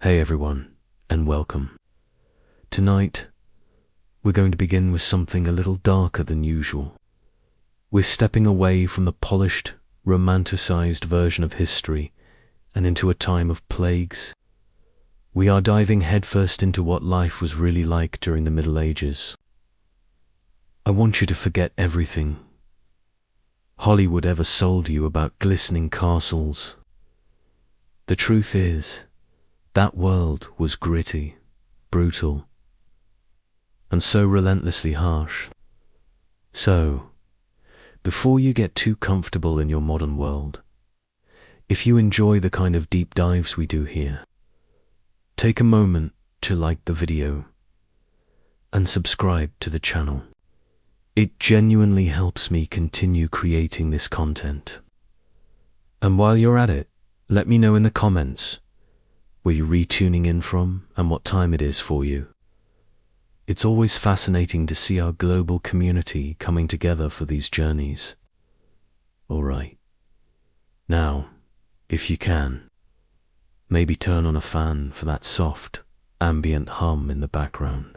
Hey everyone, and welcome. Tonight, we're going to begin with something a little darker than usual. We're stepping away from the polished, romanticized version of history and into a time of plagues. We are diving headfirst into what life was really like during the Middle Ages. I want you to forget everything Hollywood ever sold you about glistening castles. The truth is, that world was gritty, brutal, and so relentlessly harsh. So, before you get too comfortable in your modern world, if you enjoy the kind of deep dives we do here, take a moment to like the video and subscribe to the channel. It genuinely helps me continue creating this content. And while you're at it, let me know in the comments where you're retuning in from and what time it is for you. It's always fascinating to see our global community coming together for these journeys. Alright. Now, if you can, maybe turn on a fan for that soft, ambient hum in the background.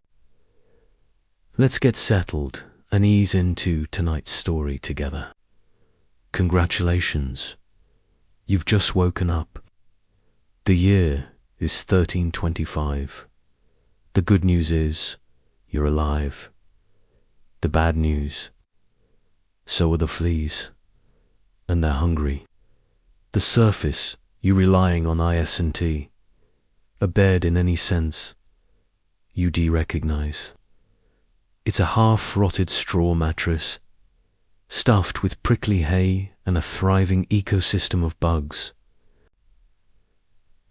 Let's get settled and ease into tonight's story together. Congratulations. You've just woken up. The year is 1325. The good news is, you're alive. The bad news, so are the fleas, and they're hungry. The surface, you relying on is&t. A bed in any sense, you de-recognize. It's a half-rotted straw mattress, stuffed with prickly hay and a thriving ecosystem of bugs.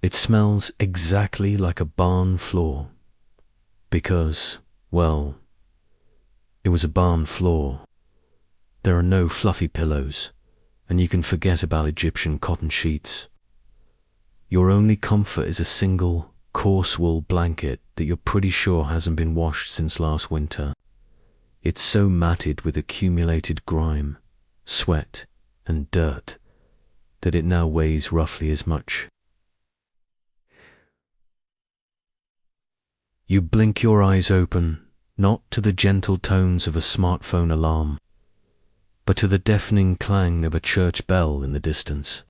It smells exactly like a barn floor, because, well, it was a barn floor. There are no fluffy pillows, and you can forget about Egyptian cotton sheets. Your only comfort is a single, coarse wool blanket that you're pretty sure hasn't been washed since last winter. It's so matted with accumulated grime, sweat, and dirt that it now weighs roughly as much. You blink your eyes open, not to the gentle tones of a smartphone alarm, but to the deafening clang of a church bell in the distance.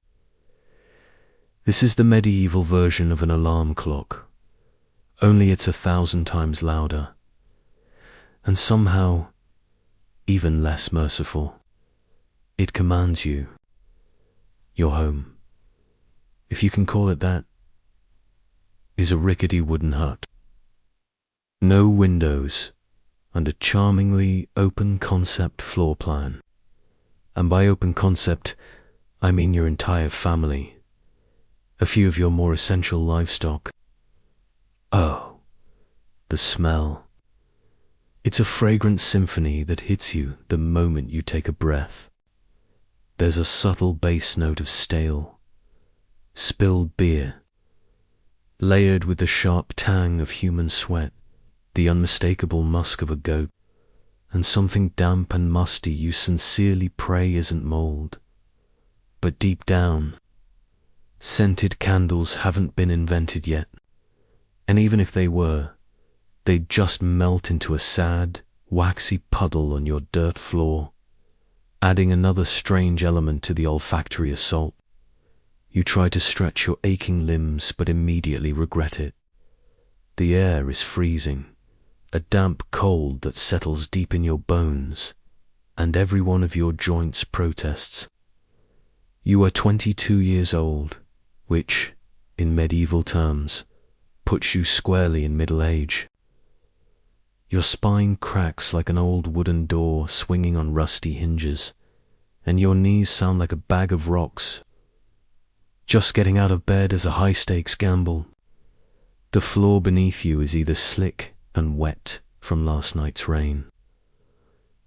This is the medieval version of an alarm clock, only it's 1,000 times louder, and somehow even less merciful. It commands you. Your home, if you can call it that, is a rickety wooden hut. No windows, and a charmingly open-concept floor plan. And by open concept, I mean your entire family, a few of your more essential livestock. Oh, the smell. It's a fragrant symphony that hits you the moment you take a breath. There's a subtle bass note of stale, spilled beer, layered with the sharp tang of human sweat, the unmistakable musk of a goat, and something damp and musty you sincerely pray isn't mold. But deep down, scented candles haven't been invented yet, and even if they were, they'd just melt into a sad, waxy puddle on your dirt floor, adding another strange element to the olfactory assault. You try to stretch your aching limbs but immediately regret it. The air is freezing, a damp cold that settles deep in your bones, and every one of your joints protests. You are 22 years old, which, in medieval terms, puts you squarely in middle age. Your spine cracks like an old wooden door swinging on rusty hinges, and your knees sound like a bag of rocks. Just getting out of bed is a high-stakes gamble. The floor beneath you is either slick and wet from last night's rain,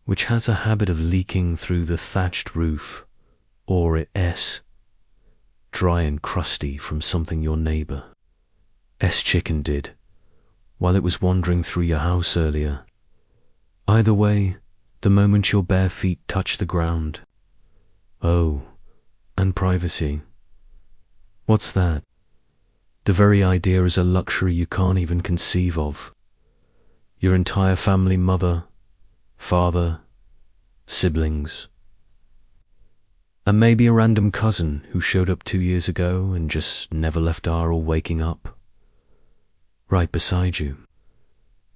which has a habit of leaking through the thatched roof, or it's dry and crusty from something your neighbor, chicken did while it was wandering through your house earlier. Either way, the moment your bare feet touch the ground. Oh, and privacy. What's that? The very idea is a luxury you can't even conceive of. Your entire family, mother, father, siblings, and maybe a random cousin who showed up 2 years ago and just never left our all waking up. Right beside you.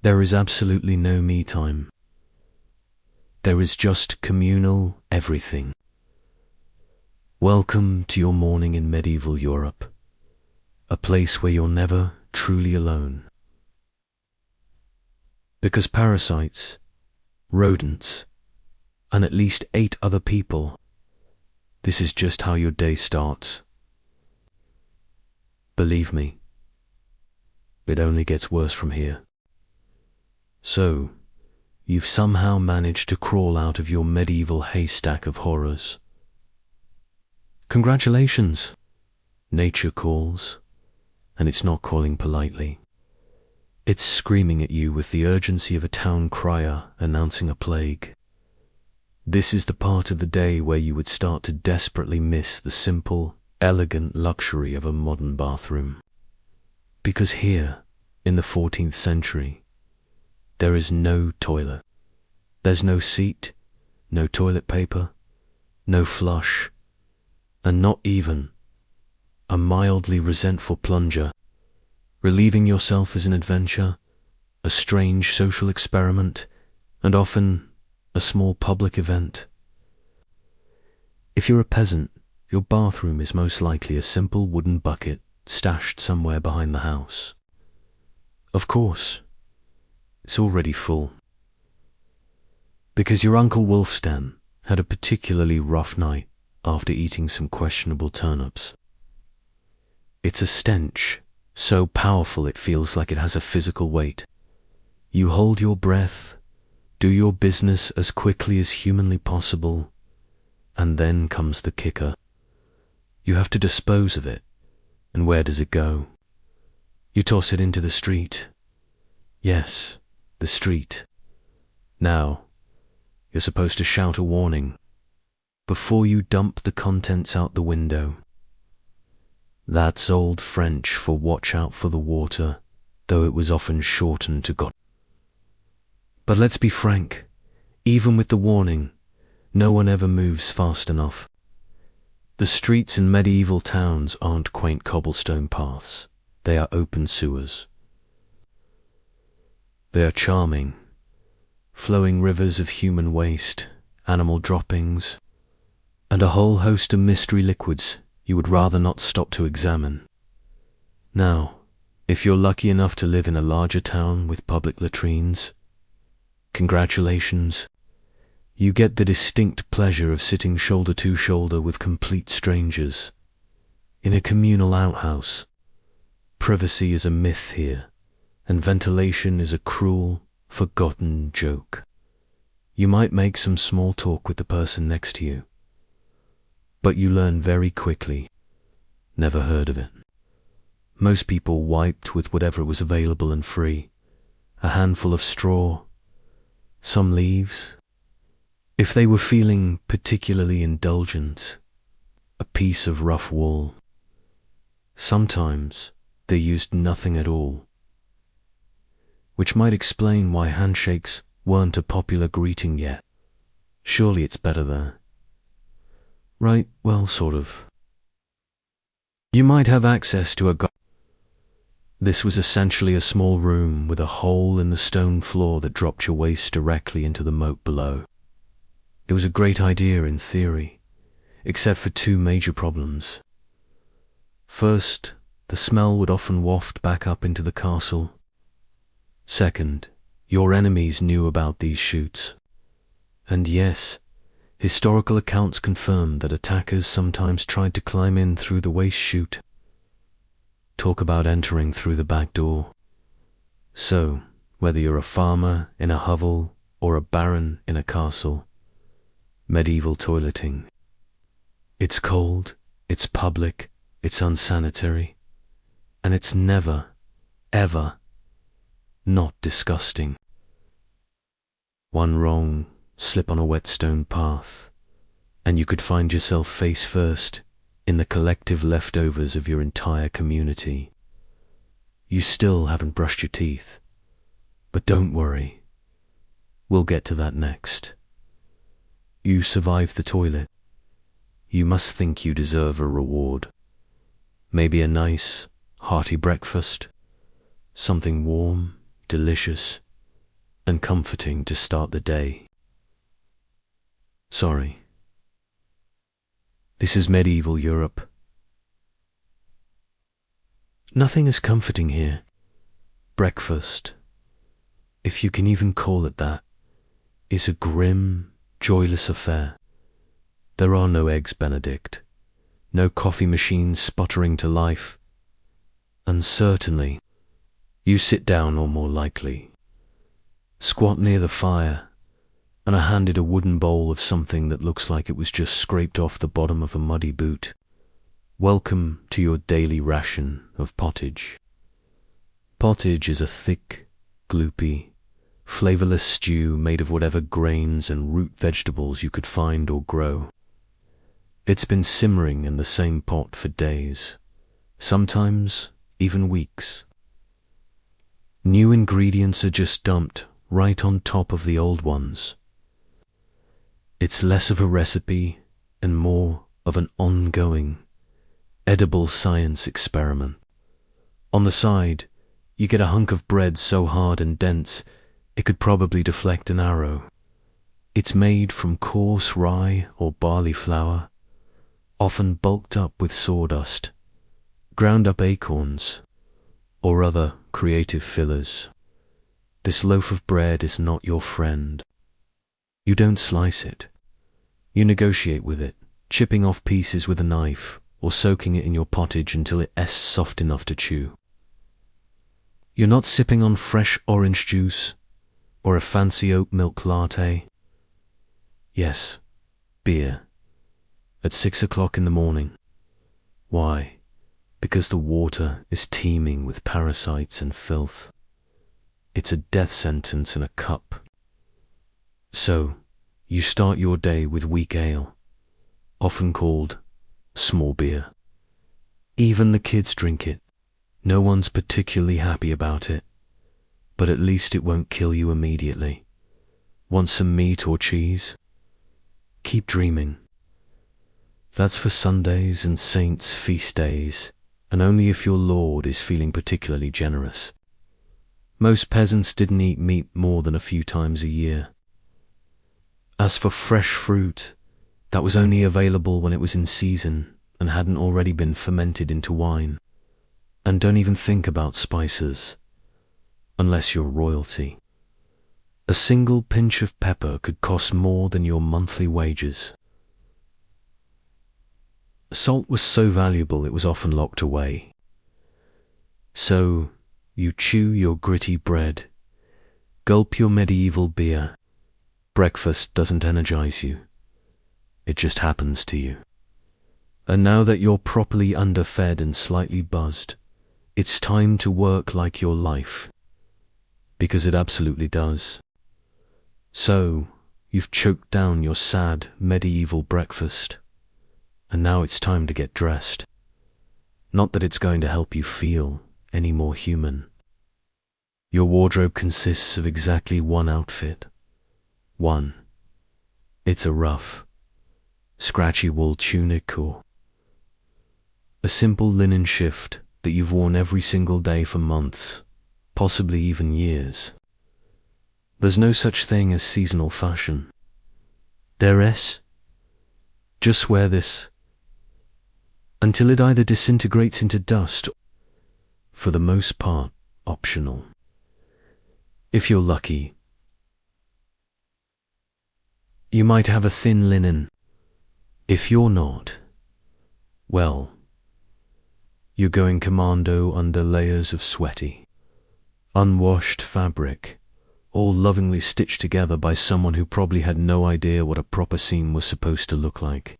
There is absolutely no me time. There is just communal everything. Welcome to your morning in medieval Europe, a place where you're never truly alone. Because parasites, rodents, and at least 8 other people, this is just how your day starts. Believe me, it only gets worse from here. So, you've somehow managed to crawl out of your medieval haystack of horrors. Congratulations! Nature calls, and it's not calling politely. It's screaming at you with the urgency of a town crier announcing a plague. This is the part of the day where you would start to desperately miss the simple, elegant luxury of a modern bathroom. Because here, in the 14th century, there is no toilet. There's no seat, no toilet paper, no flush, and not even a mildly resentful plunger. Relieving yourself is an adventure, a strange social experiment, and often a small public event. If you're a peasant, your bathroom is most likely a simple wooden bucket stashed somewhere behind the house. Of course, it's already full. Because your Uncle Wulfstan had a particularly rough night after eating some questionable turnips. It's a stench so powerful it feels like it has a physical weight. You hold your breath, do your business as quickly as humanly possible, and then comes the kicker. You have to dispose of it, and where does it go? You toss it into the street. Yes, the street. Now, you're supposed to shout a warning before you dump the contents out the window. That's old French for watch out for the water, though it was often shortened to God. But let's be frank, even with the warning, no one ever moves fast enough. The streets in medieval towns aren't quaint cobblestone paths, they are open sewers. They are charming, flowing rivers of human waste, animal droppings, and a whole host of mystery liquids you would rather not stop to examine. Now, if you're lucky enough to live in a larger town with public latrines, congratulations, you get the distinct pleasure of sitting shoulder to shoulder with complete strangers in a communal outhouse. Privacy is a myth here, and ventilation is a cruel, forgotten joke. You might make some small talk with the person next to you, but you learn very quickly, never heard of it. Most people wiped with whatever was available and free, a handful of straw, some leaves. If they were feeling particularly indulgent, a piece of rough wool. Sometimes they used nothing at all, which might explain why handshakes weren't a popular greeting yet. Surely it's better there. Right, well, sort of. You might have access to a This was essentially a small room with a hole in the stone floor that dropped your waist directly into the moat below. It was a great idea in theory, except for 2 major problems. First, the smell would often waft back up into the castle. Second, your enemies knew about these chutes. And yes, historical accounts confirmed that attackers sometimes tried to climb in through the waste chute. Talk about entering through the back door. So, whether you're a farmer in a hovel or a baron in a castle, medieval toileting. It's cold, it's public, it's unsanitary, and it's never, ever not disgusting. One wrong slip on a wet stone path, and you could find yourself face first in the collective leftovers of your entire community, You still haven't brushed your teeth. But don't worry. We'll get to that next. You survived the toilet. You must think you deserve a reward. Maybe a nice, hearty breakfast. Something warm, delicious, and comforting to start the day. Sorry. This is medieval Europe. Nothing is comforting here. Breakfast, if you can even call it that, is a grim, joyless affair. There are no eggs Benedict, no coffee machines sputtering to life, and certainly, you sit down or more likely, squat near the fire, and are handed a wooden bowl of something that looks like it was just scraped off the bottom of a muddy boot. Welcome to your daily ration of pottage. Pottage is a thick, gloopy, flavourless stew made of whatever grains and root vegetables you could find or grow. It's been simmering in the same pot for days, sometimes even weeks. New ingredients are just dumped right on top of the old ones. It's less of a recipe and more of an ongoing, edible science experiment. On the side, you get a hunk of bread so hard and dense it could probably deflect an arrow. It's made from coarse rye or barley flour, often bulked up with sawdust, ground up acorns, or other creative fillers. This loaf of bread is not your friend. You don't slice it. You negotiate with it, chipping off pieces with a knife or soaking it in your pottage until it's soft enough to chew. You're not sipping on fresh orange juice or a fancy oat milk latte. Yes, beer. At 6 o'clock in the morning. Why? Because the water is teeming with parasites and filth. It's a death sentence in a cup. So, you start your day with weak ale, often called small beer. Even the kids drink it. No one's particularly happy about it, but at least it won't kill you immediately. Want some meat or cheese? Keep dreaming. That's for Sundays and saints' feast days, and only if your Lord is feeling particularly generous. Most peasants didn't eat meat more than a few times a year. As for fresh fruit, that was only available when it was in season and hadn't already been fermented into wine. And don't even think about spices, unless you're royalty. A single pinch of pepper could cost more than your monthly wages. Salt was so valuable it was often locked away. So, you chew your gritty bread, gulp your medieval beer. Breakfast doesn't energize you. It just happens to you. And now that you're properly underfed and slightly buzzed, it's time to work like your life. Because it absolutely does. So, you've choked down your sad medieval breakfast, and now it's time to get dressed. Not that it's going to help you feel any more human. Your wardrobe consists of exactly one outfit. One. It's a rough, scratchy wool tunic or a simple linen shift that you've worn every single day for months, possibly even years. There's no such thing as seasonal fashion. There is. Just wear this until it either disintegrates into dust, for the most part, optional. If you're lucky, you might have a thin linen. If you're not, well, you're going commando under layers of sweaty, unwashed fabric, all lovingly stitched together by someone who probably had no idea what a proper seam was supposed to look like.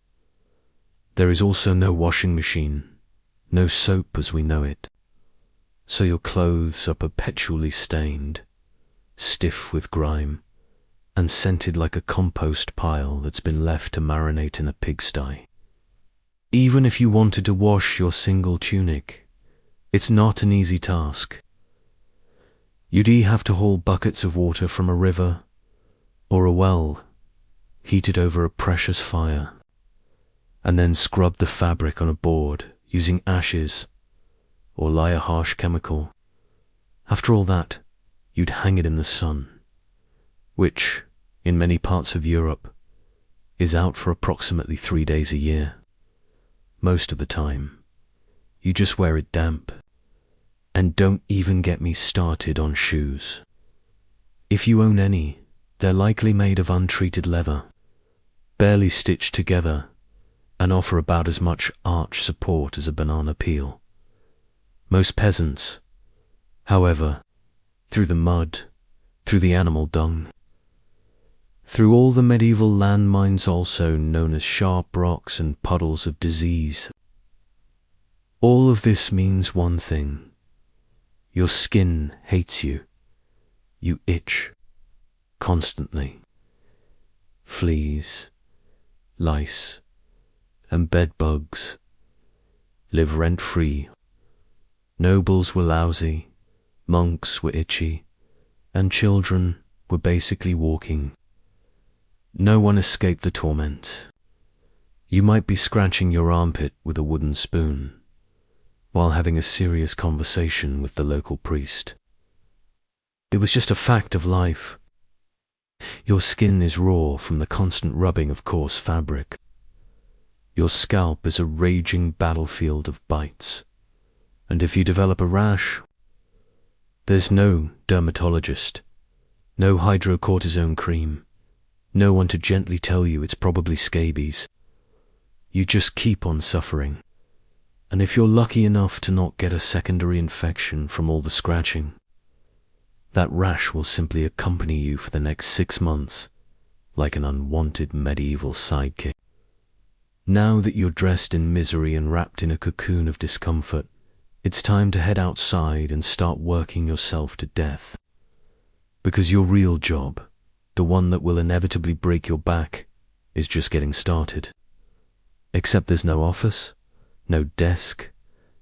There is also no washing machine, no soap as we know it, so your clothes are perpetually stained, stiff with grime, and scented like a compost pile that's been left to marinate in a pigsty. Even if you wanted to wash your single tunic, It's not an easy task. You'd have to haul buckets of water from a river or a well heated over a precious fire, and then scrub the fabric on a board using ashes or lye a harsh chemical. After all that, you'd hang it in the sun, which, in many parts of Europe, is out for approximately 3 days a year. Most of the time, you just wear it damp. And don't even get me started on shoes. If you own any, they're likely made of untreated leather, barely stitched together, and offer about as much arch support as a banana peel. Most peasants, however, through the mud, through the animal dung, through all the medieval landmines also known as sharp rocks and puddles of disease. All of this means one thing. Your skin hates you. You itch constantly. Fleas, lice, and bed bugs live rent-free. Nobles were lousy, monks were itchy, and children were basically walking. No one escaped the torment. You might be scratching your armpit with a wooden spoon while having a serious conversation with the local priest. It was just a fact of life. Your skin is raw from the constant rubbing of coarse fabric. Your scalp is a raging battlefield of bites. And if you develop a rash, there's no dermatologist, no hydrocortisone cream, no one to gently tell you it's probably scabies. You just keep on suffering. And if you're lucky enough to not get a secondary infection from all the scratching, that rash will simply accompany you for the next 6 months, like an unwanted medieval sidekick. Now that you're dressed in misery and wrapped in a cocoon of discomfort, it's time to head outside and start working yourself to death. Because your real job, the one that will inevitably break your back, is just getting started. Except there's no office, no desk,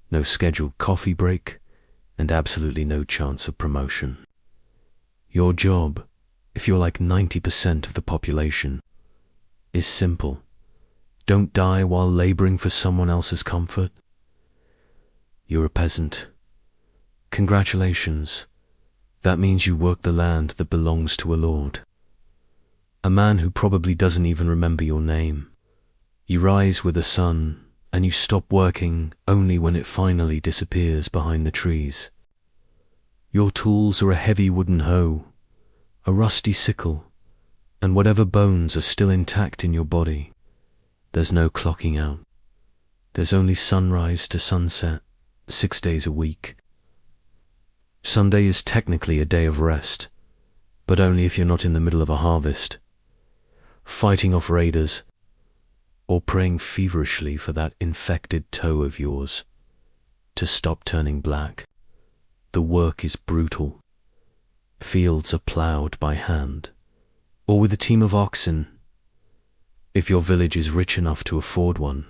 no scheduled coffee break, and absolutely no chance of promotion. Your job, if you're like 90% of the population, is simple. Don't die while laboring for someone else's comfort. You're a peasant. Congratulations. That means you work the land that belongs to a lord. A man who probably doesn't even remember your name. You rise with the sun, and you stop working only when it finally disappears behind the trees. Your tools are a heavy wooden hoe, a rusty sickle, and whatever bones are still intact in your body. There's no clocking out. There's only sunrise to sunset, 6 days a week. Sunday is technically a day of rest, but only if you're not in the middle of a harvest, fighting off raiders, or praying feverishly for that infected toe of yours to stop turning black. The work is brutal. Fields are ploughed by hand, or with a team of oxen. If your village is rich enough to afford one,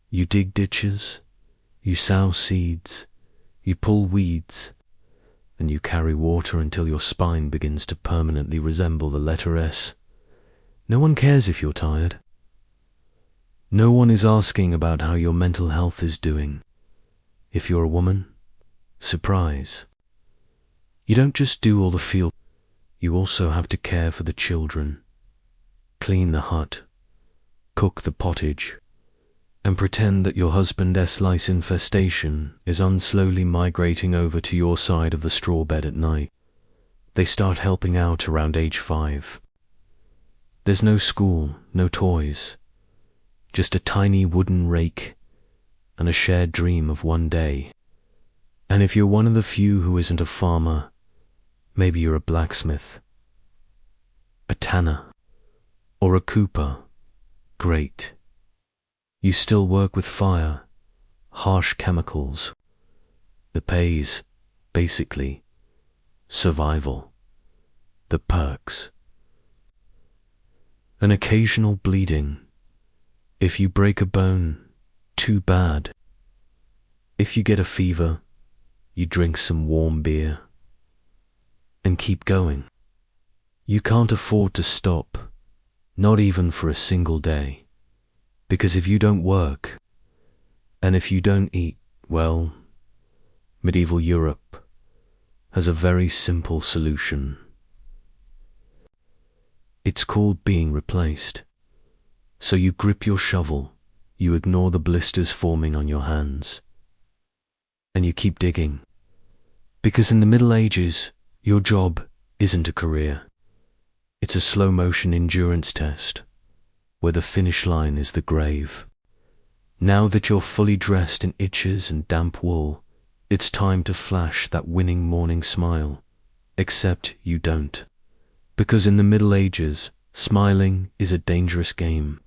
you dig ditches, you sow seeds, you pull weeds, and you carry water until your spine begins to permanently resemble the letter S. No one cares if you're tired. No one is asking about how your mental health is doing. If you're a woman, surprise. You don't just do all the field, you also have to care for the children, clean the hut, cook the pottage, and pretend that your husband's lice infestation is unslowly migrating over to your side of the straw bed at night. They start helping out around age 5. There's no school, no toys, just a tiny wooden rake and a shared dream of one day. And if you're one of the few who isn't a farmer, maybe you're a blacksmith, a tanner, or a cooper. Great. You still work with fire, harsh chemicals. The pay's, basically, survival. The perks. An occasional bleeding. If you break a bone, too bad. If you get a fever, you drink some warm beer, and keep going. You can't afford to stop, not even for a single day, because if you don't work, and if you don't eat, well, medieval Europe has a very simple solution. It's called being replaced. So you grip your shovel, you ignore the blisters forming on your hands, and you keep digging. Because in the Middle Ages, your job isn't a career. It's a slow-motion endurance test, where the finish line is the grave. Now that you're fully dressed in itches and damp wool, it's time to flash that winning morning smile. Except you don't. Because in the Middle Ages, smiling is a dangerous game.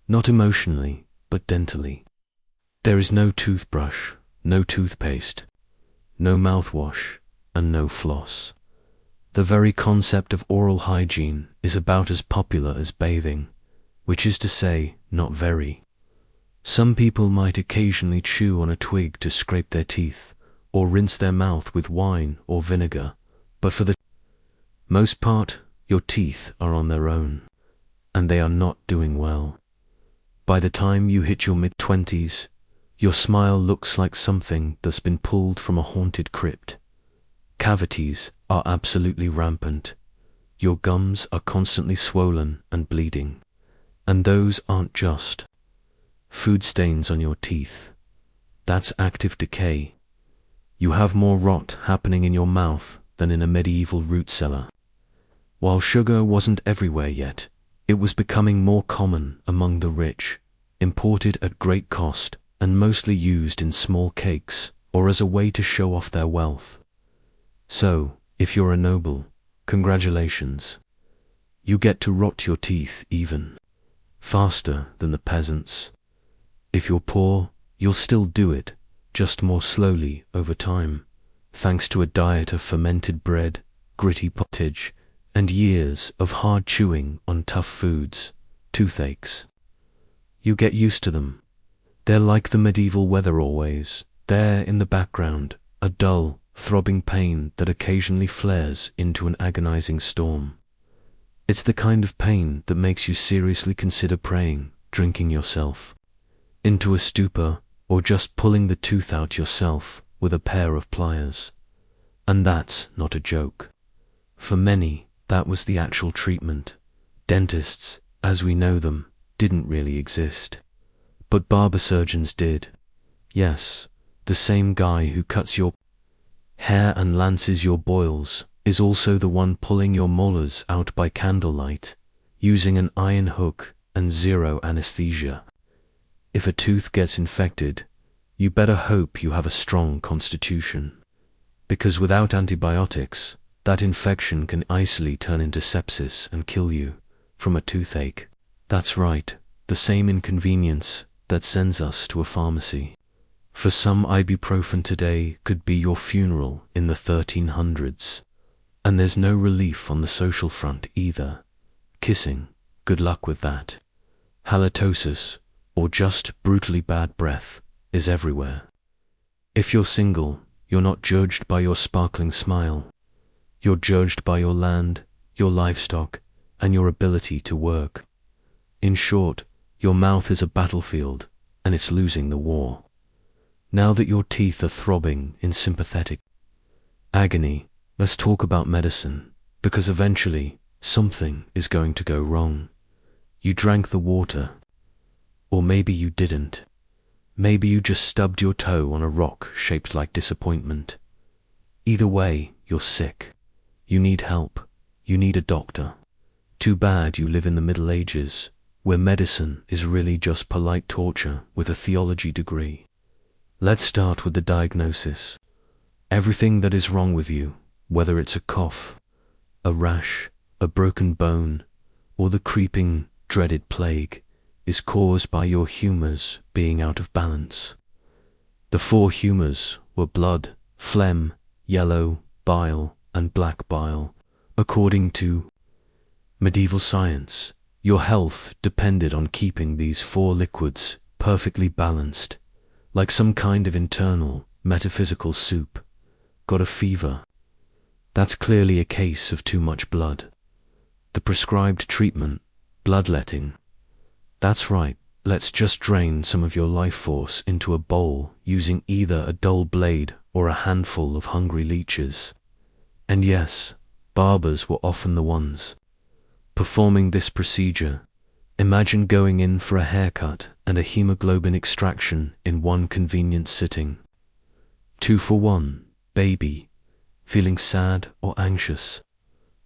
Not emotionally, but dentally. There is no toothbrush, no toothpaste, no mouthwash, and no floss. The very concept of oral hygiene is about as popular as bathing, which is to say, not very. Some people might occasionally chew on a twig to scrape their teeth, or rinse their mouth with wine or vinegar, but for the most part, your teeth are on their own, and they are not doing well. By the time you hit your mid-20s, your smile looks like something that's been pulled from a haunted crypt. Cavities are absolutely rampant. Your gums are constantly swollen and bleeding, and those aren't just food stains on your teeth. That's active decay. You have more rot happening in your mouth than in a medieval root cellar. While sugar wasn't everywhere yet, it was becoming more common among the rich, imported at great cost and mostly used in small cakes or as a way to show off their wealth. So, if you're a noble, congratulations. You get to rot your teeth even faster than the peasants. If you're poor, you'll still do it, just more slowly over time, thanks to a diet of fermented bread, gritty pottage, and years of hard chewing on tough foods, toothaches. You get used to them. They're like the medieval weather always, there in the background, a dull, throbbing pain that occasionally flares into an agonizing storm. It's the kind of pain that makes you seriously consider praying, drinking yourself into a stupor, or just pulling the tooth out yourself with a pair of pliers. And that's not a joke. For many, that was the actual treatment. Dentists, as we know them, didn't really exist. But barber surgeons did. Yes, the same guy who cuts your hair and lances your boils is also the one pulling your molars out by candlelight, using an iron hook and zero anesthesia. If a tooth gets infected, you better hope you have a strong constitution. Because without antibiotics, that infection can easily turn into sepsis and kill you from a toothache. That's right, the same inconvenience that sends us to a pharmacy. For some, ibuprofen today could be your funeral in the 1300s. And there's no relief on the social front either. Kissing, good luck with that. Halitosis, or just brutally bad breath, is everywhere. If you're single, you're not judged by your sparkling smile. You're judged by your land, your livestock, and your ability to work. In short, your mouth is a battlefield, and it's losing the war. Now that your teeth are throbbing in sympathetic agony, let's talk about medicine, because eventually something is going to go wrong. You drank the water, or maybe you didn't. Maybe you just stubbed your toe on a rock shaped like disappointment. Either way, you're sick. You need help. You need a doctor. Too bad you live in the Middle Ages, where medicine is really just polite torture with a theology degree. Let's start with the diagnosis. Everything that is wrong with you, whether it's a cough, a rash, a broken bone, or the creeping, dreaded plague, is caused by your humors being out of balance. The four humors were blood, phlegm, yellow, bile, and black bile. According to medieval science, your health depended on keeping these four liquids perfectly balanced, like some kind of internal, metaphysical soup. got a fever. That's clearly a case of too much blood. The prescribed treatment, bloodletting. That's right, let's just drain some of your life force into a bowl using either a dull blade or a handful of hungry leeches. And yes, barbers were often the ones performing this procedure. Imagine going in for a haircut and a hemoglobin extraction in one convenient sitting. 2 for 1, baby. Feeling sad or anxious?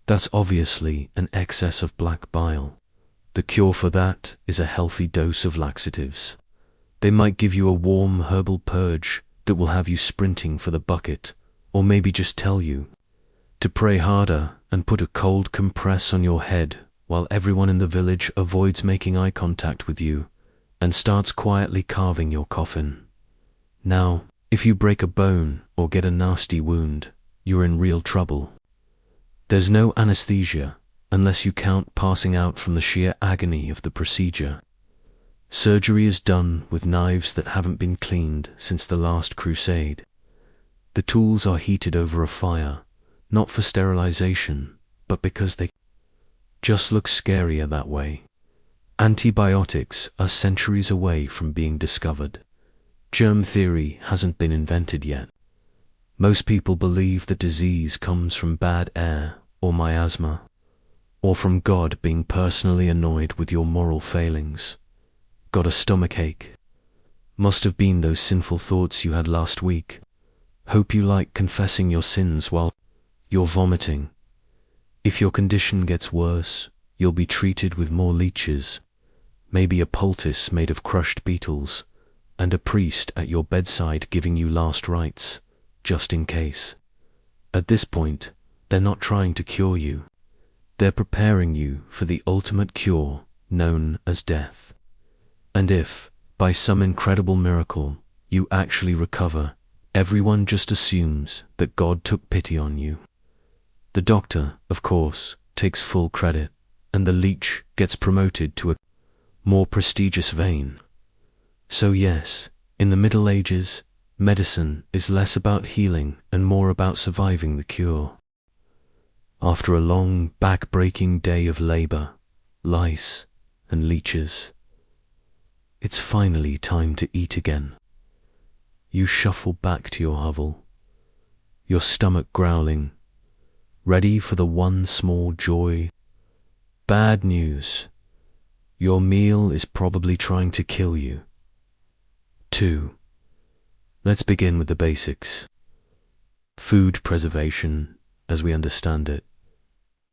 That's obviously an excess of black bile. The cure for that is a healthy dose of laxatives. They might give you a warm herbal purge that will have you sprinting for the bucket, or maybe just tell you to pray harder and put a cold compress on your head while everyone in the village avoids making eye contact with you and starts quietly carving your coffin. Now, if you break a bone or get a nasty wound, you're in real trouble. There's no anesthesia unless you count passing out from the sheer agony of the procedure. Surgery is done with knives that haven't been cleaned since the last crusade. The tools are heated over a fire, not for sterilization, but because they just look scarier that way. Antibiotics are centuries away from being discovered. Germ theory hasn't been invented yet. Most people believe that disease comes from bad air or miasma, or from God being personally annoyed with your moral failings. Got a stomachache? Must have been those sinful thoughts you had last week. Hope you like confessing your sins while you're vomiting. If your condition gets worse, you'll be treated with more leeches, maybe a poultice made of crushed beetles, and a priest at your bedside giving you last rites, just in case. At this point, they're not trying to cure you. They're preparing you for the ultimate cure known as death. And if, by some incredible miracle, you actually recover, everyone just assumes that God took pity on you. The doctor, of course, takes full credit, and the leech gets promoted to a more prestigious vein. So yes, in the Middle Ages, medicine is less about healing and more about surviving the cure. After a long, back-breaking day of labor, lice, and leeches, it's finally time to eat again. You shuffle back to your hovel, your stomach growling, ready for the one small joy. Bad news. Your meal is probably trying to kill you. 2. Let's begin with the basics. Food preservation, as we understand it,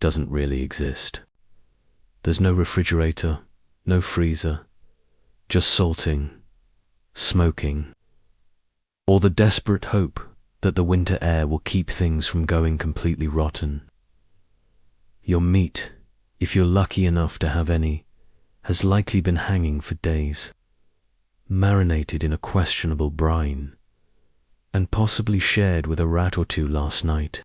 doesn't really exist. There's no refrigerator, no freezer, just salting, smoking, or the desperate hope that the winter air will keep things from going completely rotten. Your meat, if you're lucky enough to have any, has likely been hanging for days, marinated in a questionable brine, and possibly shared with a rat or two last night.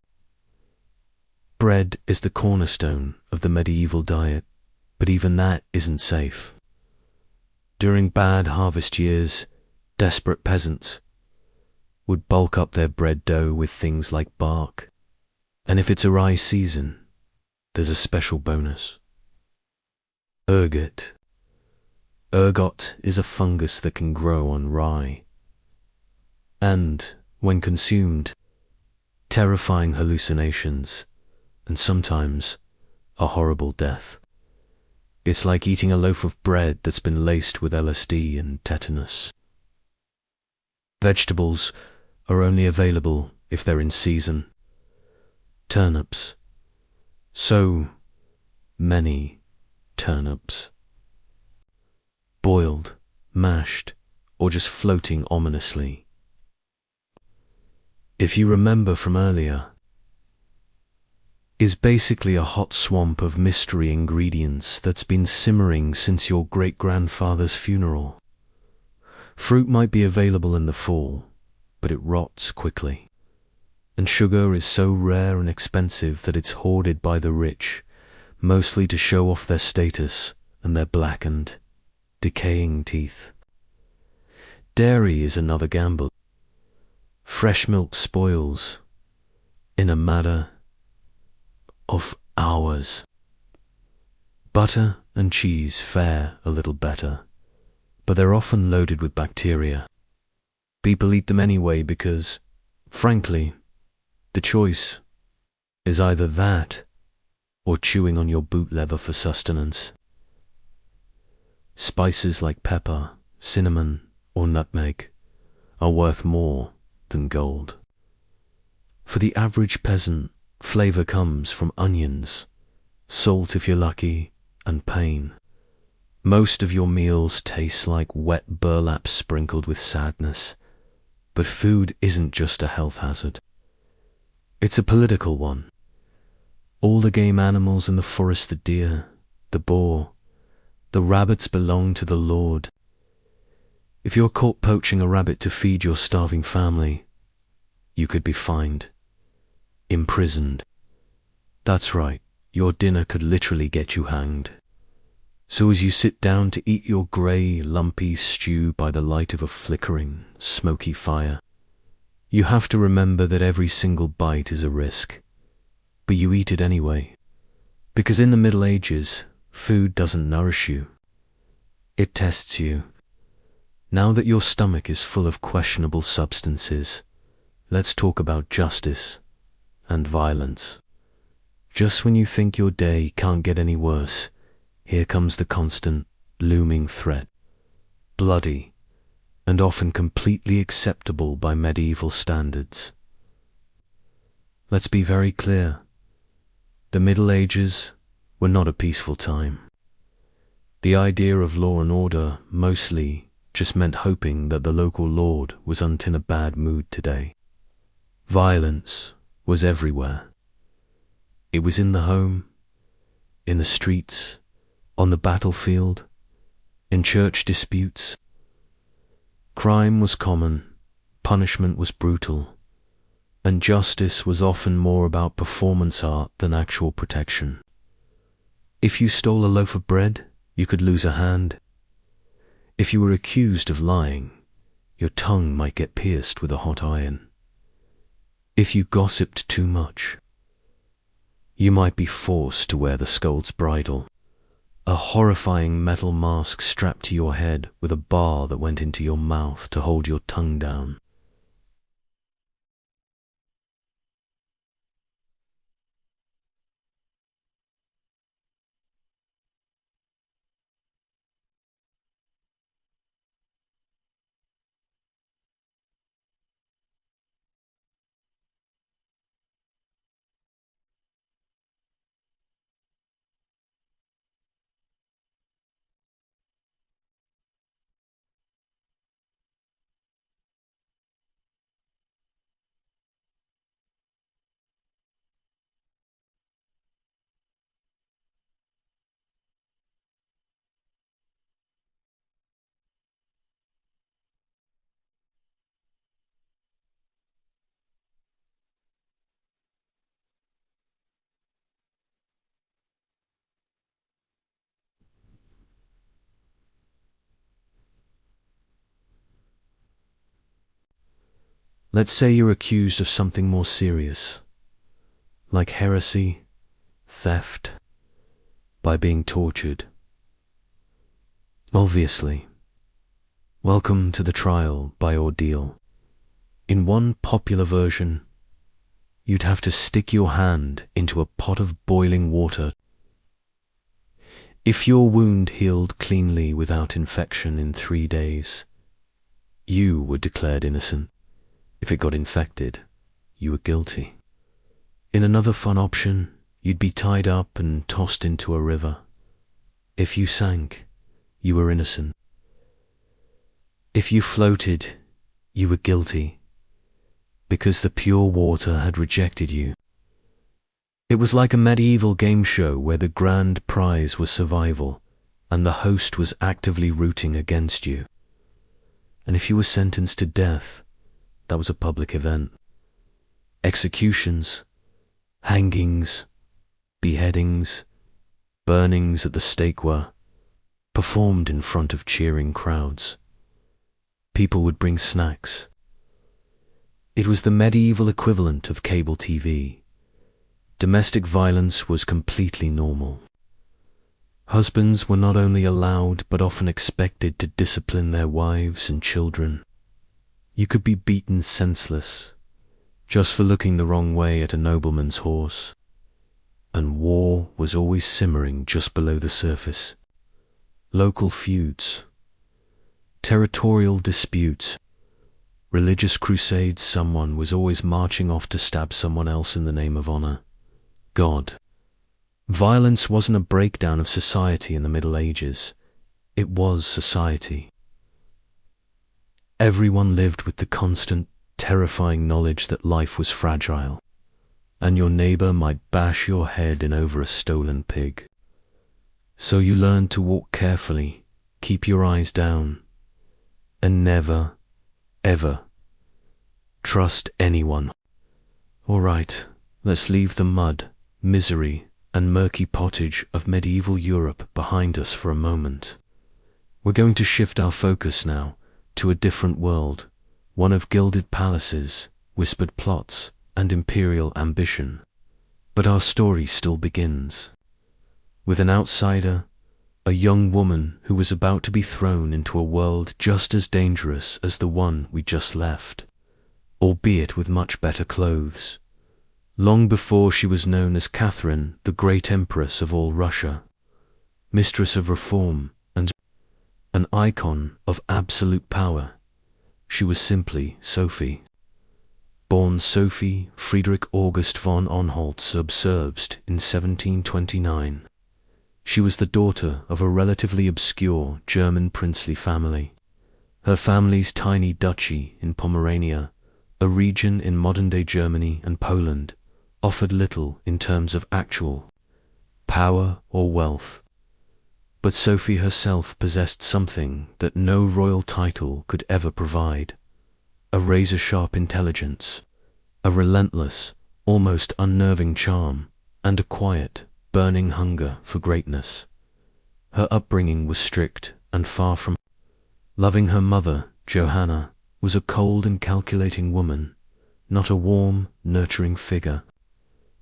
Bread is the cornerstone of the medieval diet, but even that isn't safe. During bad harvest years, desperate peasants would bulk up their bread dough with things like bark, and if it's a rye season, there's a special bonus. Ergot. Ergot is a fungus that can grow on rye, and, when consumed, terrifying hallucinations, and sometimes a horrible death. It's like eating a loaf of bread that's been laced with LSD and tetanus. Vegetables are only available if they're in season. Turnips. So many turnips. Boiled, mashed, or just floating ominously. If you remember from earlier, is basically a hot swamp of mystery ingredients that's been simmering since your great-grandfather's funeral. Fruit might be available in the fall, but it rots quickly. And sugar is so rare and expensive that it's hoarded by the rich, mostly to show off their status and their blackened, decaying teeth. Dairy is another gamble. Fresh milk spoils, in a matter of hours. Butter and cheese fare a little better, but they're often loaded with bacteria. People eat them anyway because, frankly, the choice is either that or chewing on your boot leather for sustenance. Spices like pepper, cinnamon, or nutmeg are worth more than gold. For the average peasant, flavor comes from onions, salt if you're lucky, and pain. Most of your meals taste like wet burlap sprinkled with sadness, but food isn't just a health hazard. It's a political one. All the game animals in the forest, the deer, the boar, the rabbits belong to the Lord. If you're caught poaching a rabbit to feed your starving family, you could be fined, imprisoned. That's right, your dinner could literally get you hanged. So as you sit down to eat your grey, lumpy stew by the light of a flickering, smoky fire, you have to remember that every single bite is a risk. But you eat it anyway, because in the Middle Ages, food doesn't nourish you. It tests you. Now that your stomach is full of questionable substances, let's talk about justice and violence. Just when you think your day can't get any worse, here comes the constant, looming threat. Bloody, and often completely acceptable by medieval standards. Let's be very clear. The Middle Ages were not a peaceful time. The idea of law and order mostly just meant hoping that the local lord wasn't in a bad mood today. Violence was everywhere. It was in the home, in the streets, on the battlefield, in church disputes. Crime was common, punishment was brutal, and justice was often more about performance art than actual protection. If you stole a loaf of bread, you could lose a hand. If you were accused of lying, your tongue might get pierced with a hot iron. If you gossiped too much, you might be forced to wear the scold's bridle, a horrifying metal mask strapped to your head with a bar that went into your mouth to hold your tongue down. Let's say you're accused of something more serious, like heresy, theft, by being tortured. Obviously, welcome to the trial by ordeal. In one popular version, you'd have to stick your hand into a pot of boiling water. If your wound healed cleanly without infection in 3 days, you were declared innocent. If it got infected, you were guilty. In another fun option, you'd be tied up and tossed into a river. If you sank, you were innocent. If you floated, you were guilty, because the pure water had rejected you. It was like a medieval game show where the grand prize was survival, and the host was actively rooting against you. And if you were sentenced to death, that was a public event. Executions, hangings, beheadings, burnings at the stake were performed in front of cheering crowds. People would bring snacks. It was the medieval equivalent of cable TV. Domestic violence was completely normal. Husbands were not only allowed but often expected to discipline their wives and children. You could be beaten senseless just for looking the wrong way at a nobleman's horse. And war was always simmering just below the surface. Local feuds, territorial disputes, religious crusades. Someone was always marching off to stab someone else in the name of honor. God. Violence wasn't a breakdown of society in the Middle Ages. It was society. Everyone lived with the constant, terrifying knowledge that life was fragile, and your neighbor might bash your head in over a stolen pig. So you learned to walk carefully, keep your eyes down, and never, ever trust anyone. All right, let's leave the mud, misery, and murky pottage of medieval Europe behind us for a moment. We're going to shift our focus now to a different world, one of gilded palaces, whispered plots, and imperial ambition. But our story still begins with an outsider, a young woman who was about to be thrown into a world just as dangerous as the one we just left, albeit with much better clothes. Long before she was known as Catherine, the great empress of all Russia, mistress of reform, and an icon of absolute power, she was simply Sophie. Born Sophie Friedrich August von Anhalt-Zerbst in 1729. She was the daughter of a relatively obscure German princely family. Her family's tiny duchy in Pomerania, a region in modern-day Germany and Poland, offered little in terms of actual power or wealth. But Sophie herself possessed something that no royal title could ever provide: a razor-sharp intelligence, a relentless, almost unnerving charm, and a quiet, burning hunger for greatness. Her upbringing was strict and far from loving. Her mother, Johanna, was a cold and calculating woman, not a warm, nurturing figure.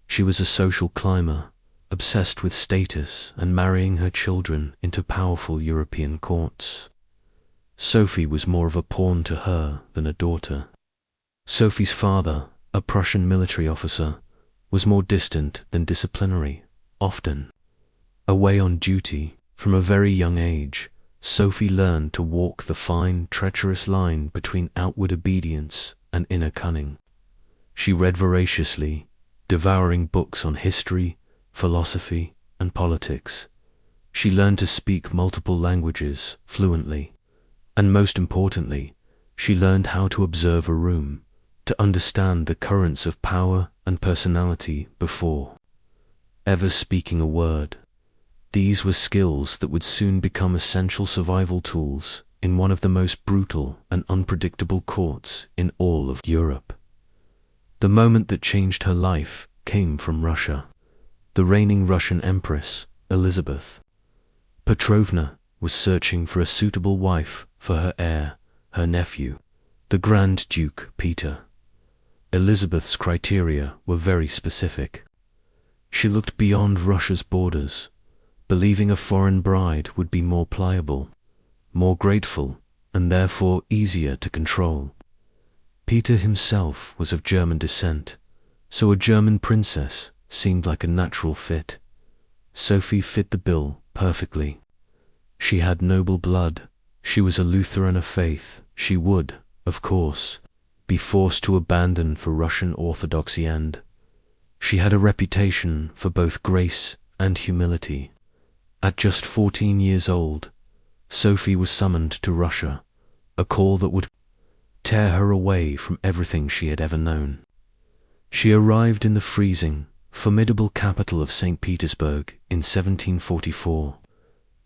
She was a social climber, obsessed with status and marrying her children into powerful European courts. Sophie was more of a pawn to her than a daughter. Sophie's father, a Prussian military officer, was more distant than disciplinary, often away on duty. From a very young age, Sophie learned to walk the fine, treacherous line between outward obedience and inner cunning. She read voraciously, devouring books on history, philosophy, and politics. She learned to speak multiple languages fluently, and most importantly, she learned how to observe a room, to understand the currents of power and personality before ever speaking a word. These were skills that would soon become essential survival tools in one of the most brutal and unpredictable courts in all of Europe. The moment that changed her life came from Russia. The reigning Russian Empress, Elizabeth Petrovna, was searching for a suitable wife for her heir, her nephew, the Grand Duke Peter. Elizabeth's criteria were very specific. She looked beyond Russia's borders, believing a foreign bride would be more pliable, more grateful, and therefore easier to control. Peter himself was of German descent, so a German princess seemed like a natural fit. Sophie fit the bill perfectly. She had noble blood, she was a Lutheran of faith. She would, of course, be forced to abandon for Russian orthodoxy, and she had a reputation for both grace and humility. At just 14 years old, Sophie was summoned to Russia, a call that would tear her away from everything she had ever known. She arrived in the freezing, formidable capital of St. Petersburg in 1744,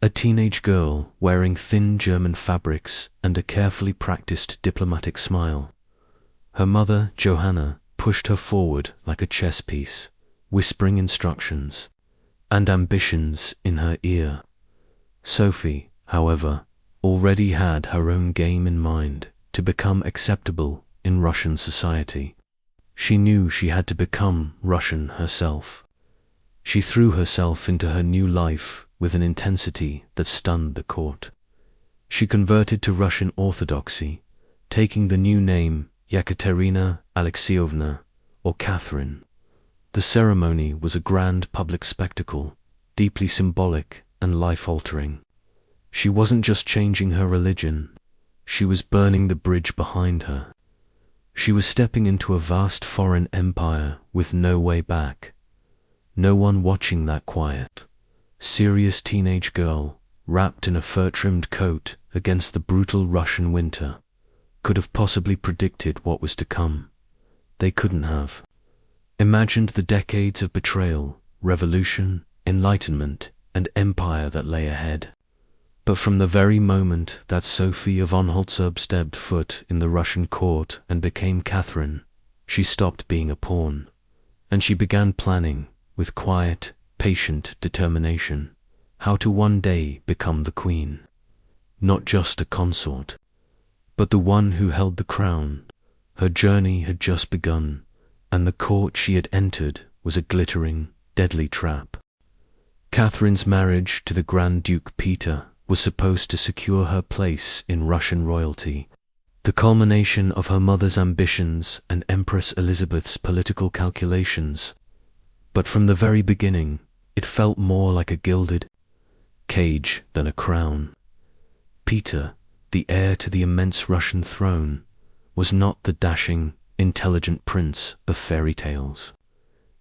a teenage girl wearing thin German fabrics and a carefully practiced diplomatic smile. Her mother, Johanna, pushed her forward like a chess piece, whispering instructions and ambitions in her ear. Sophie, however, already had her own game in mind: to become acceptable in Russian society. She knew she had to become Russian herself. She threw herself into her new life with an intensity that stunned the court. She converted to Russian Orthodoxy, taking the new name Yekaterina Alexeyevna, or Catherine. The ceremony was a grand public spectacle, deeply symbolic and life-altering. She wasn't just changing her religion, she was burning the bridge behind her. She was stepping into a vast foreign empire with no way back. No one watching that quiet, serious teenage girl, wrapped in a fur-trimmed coat against the brutal Russian winter, could have possibly predicted what was to come. They couldn't have. Imagined the decades of betrayal, revolution, enlightenment, and empire that lay ahead. But from the very moment that Sophia von Holzerb stepped foot in the Russian court and became Catherine, she stopped being a pawn, and she began planning, with quiet, patient determination, how to one day become the queen. Not just a consort, but the one who held the crown. Her journey had just begun, and the court she had entered was a glittering, deadly trap. Catherine's marriage to the Grand Duke Peter was supposed to secure her place in Russian royalty, the culmination of her mother's ambitions and Empress Elizabeth's political calculations. But from the very beginning, it felt more like a gilded cage than a crown. Peter, the heir to the immense Russian throne, was not the dashing, intelligent prince of fairy tales.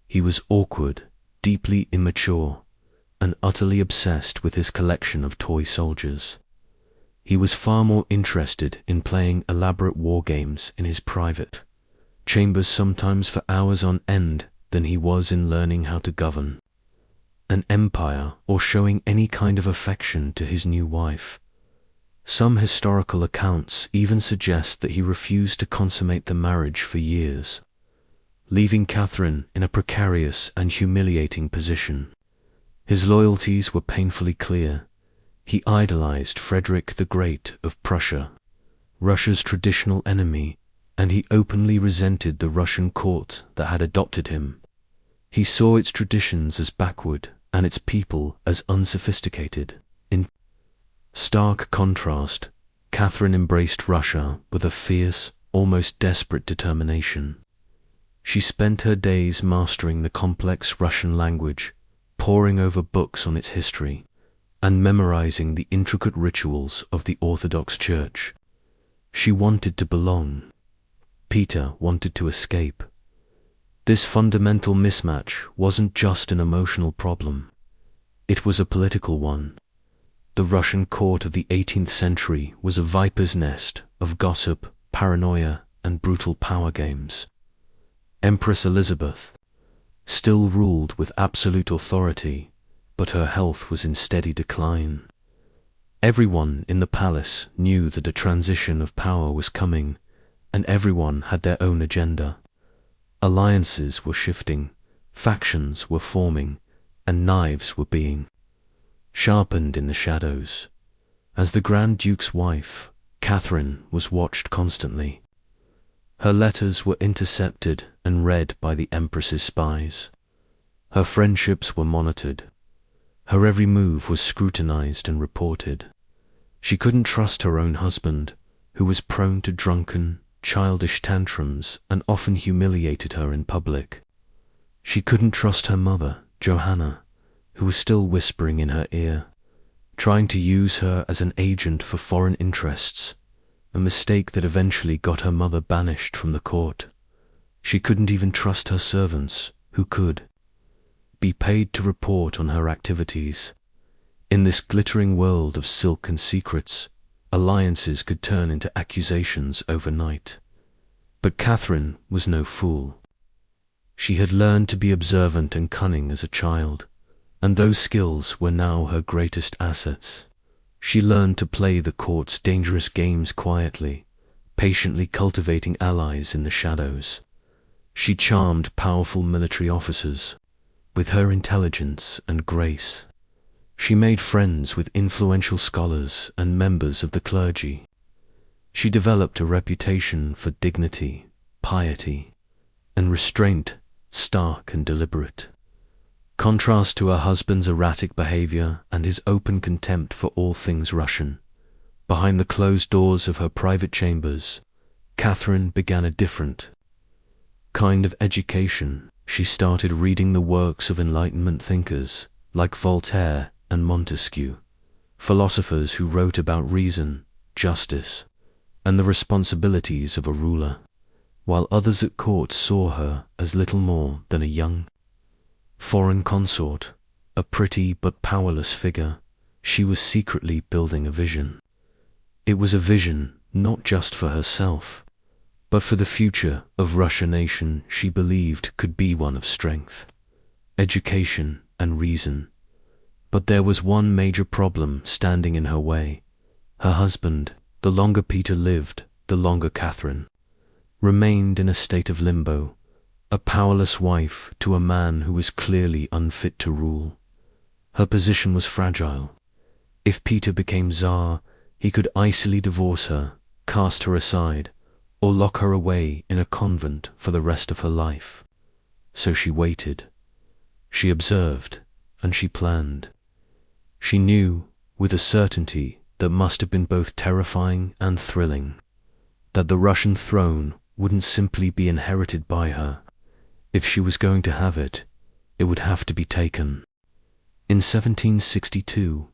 He was awkward, deeply immature, and utterly obsessed with his collection of toy soldiers. He was far more interested in playing elaborate war games in his private chambers, sometimes for hours on end, than he was in learning how to govern an empire or showing any kind of affection to his new wife. Some historical accounts even suggest that he refused to consummate the marriage for years, leaving Catherine in a precarious and humiliating position. His loyalties were painfully clear. He idolized Frederick the Great of Prussia, Russia's traditional enemy, and he openly resented the Russian court that had adopted him. He saw its traditions as backward and its people as unsophisticated. In stark contrast, Catherine embraced Russia with a fierce, almost desperate determination. She spent her days mastering the complex Russian language, poring over books on its history, and memorizing the intricate rituals of the Orthodox Church. She wanted to belong. Peter wanted to escape. This fundamental mismatch wasn't just an emotional problem. It was a political one. The Russian court of the 18th century was a viper's nest of gossip, paranoia, and brutal power games. Empress Elizabeth still ruled with absolute authority, but her health was in steady decline. Everyone in the palace knew that a transition of power was coming, and everyone had their own agenda. Alliances were shifting, factions were forming, and knives were being sharpened in the shadows. As the Grand Duke's wife, Catherine was watched constantly. Her letters were intercepted and read by the Empress's spies. Her friendships were monitored. Her every move was scrutinized and reported. She couldn't trust her own husband, who was prone to drunken, childish tantrums and often humiliated her in public. She couldn't trust her mother, Johanna, who was still whispering in her ear, trying to use her as an agent for foreign interests, a mistake that eventually got her mother banished from the court. She couldn't even trust her servants, who could be paid to report on her activities. In this glittering world of silk and secrets, alliances could turn into accusations overnight. But Catherine was no fool. She had learned to be observant and cunning as a child, and those skills were now her greatest assets. She learned to play the court's dangerous games quietly, patiently cultivating allies in the shadows. She charmed powerful military officers with her intelligence and grace. She made friends with influential scholars and members of the clergy. She developed a reputation for dignity, piety, and restraint, stark and deliberate. Contrast to her husband's erratic behavior and his open contempt for all things Russian. Behind the closed doors of her private chambers, Catherine began a different kind of education. She started reading the works of Enlightenment thinkers like Voltaire and Montesquieu, philosophers who wrote about reason, justice, and the responsibilities of a ruler, while others at court saw her as little more than a young foreign consort, a pretty but powerless figure. She was secretly building a vision. It was a vision not just for herself, but for the future of Russia nation she believed could be one of strength, education, and reason. But there was one major problem standing in her way. Her husband. The longer Peter lived, the longer Catherine remained in a state of limbo, a powerless wife to a man who was clearly unfit to rule. Her position was fragile. If Peter became Tsar, he could easily divorce her, cast her aside, or lock her away in a convent for the rest of her life. So she waited. She observed, and she planned. She knew, with a certainty that must have been both terrifying and thrilling, that the Russian throne wouldn't simply be inherited by her. If she was going to have it, it would have to be taken. In 1762,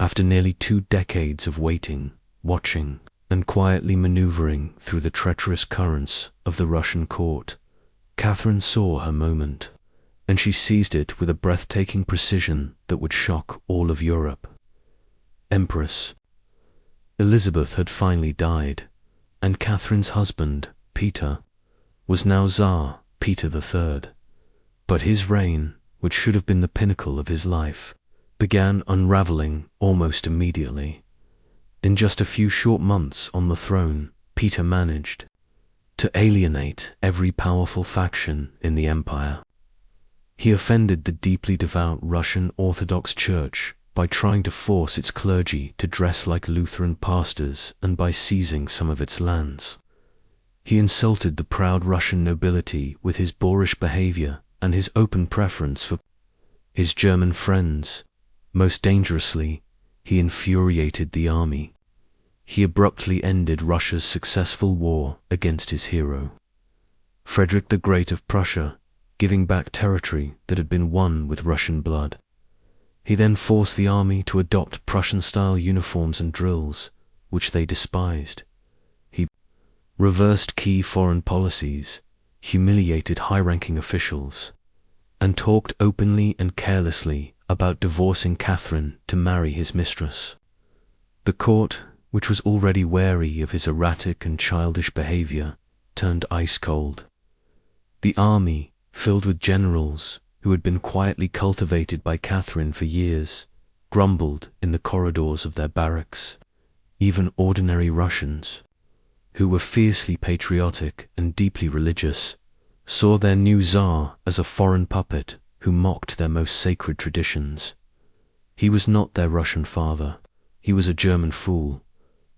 after nearly 2 decades of waiting, watching, and quietly maneuvering through the treacherous currents of the Russian court, Catherine saw her moment, and she seized it with a breathtaking precision that would shock all of Europe. Empress Elizabeth had finally died, and Catherine's husband, Peter, was now Tsar Peter III. But his reign, which should have been the pinnacle of his life, began unraveling almost immediately. In just a few short months on the throne, Peter managed to alienate every powerful faction in the empire. He offended the deeply devout Russian Orthodox Church by trying to force its clergy to dress like Lutheran pastors and by seizing some of its lands. He insulted the proud Russian nobility with his boorish behavior and his open preference for his German friends. Most dangerously, he infuriated the army. He abruptly ended Russia's successful war against his hero, Frederick the Great of Prussia, giving back territory that had been won with Russian blood. He then forced the army to adopt Prussian-style uniforms and drills, which they despised. He reversed key foreign policies, humiliated high-ranking officials, and talked openly and carelessly about divorcing Catherine to marry his mistress. The court, which was already wary of his erratic and childish behavior, turned ice-cold. The army, filled with generals who had been quietly cultivated by Catherine for years, grumbled in the corridors of their barracks. Even ordinary Russians, who were fiercely patriotic and deeply religious, saw their new Tsar as a foreign puppet who mocked their most sacred traditions. He was not their Russian father. He was a German fool.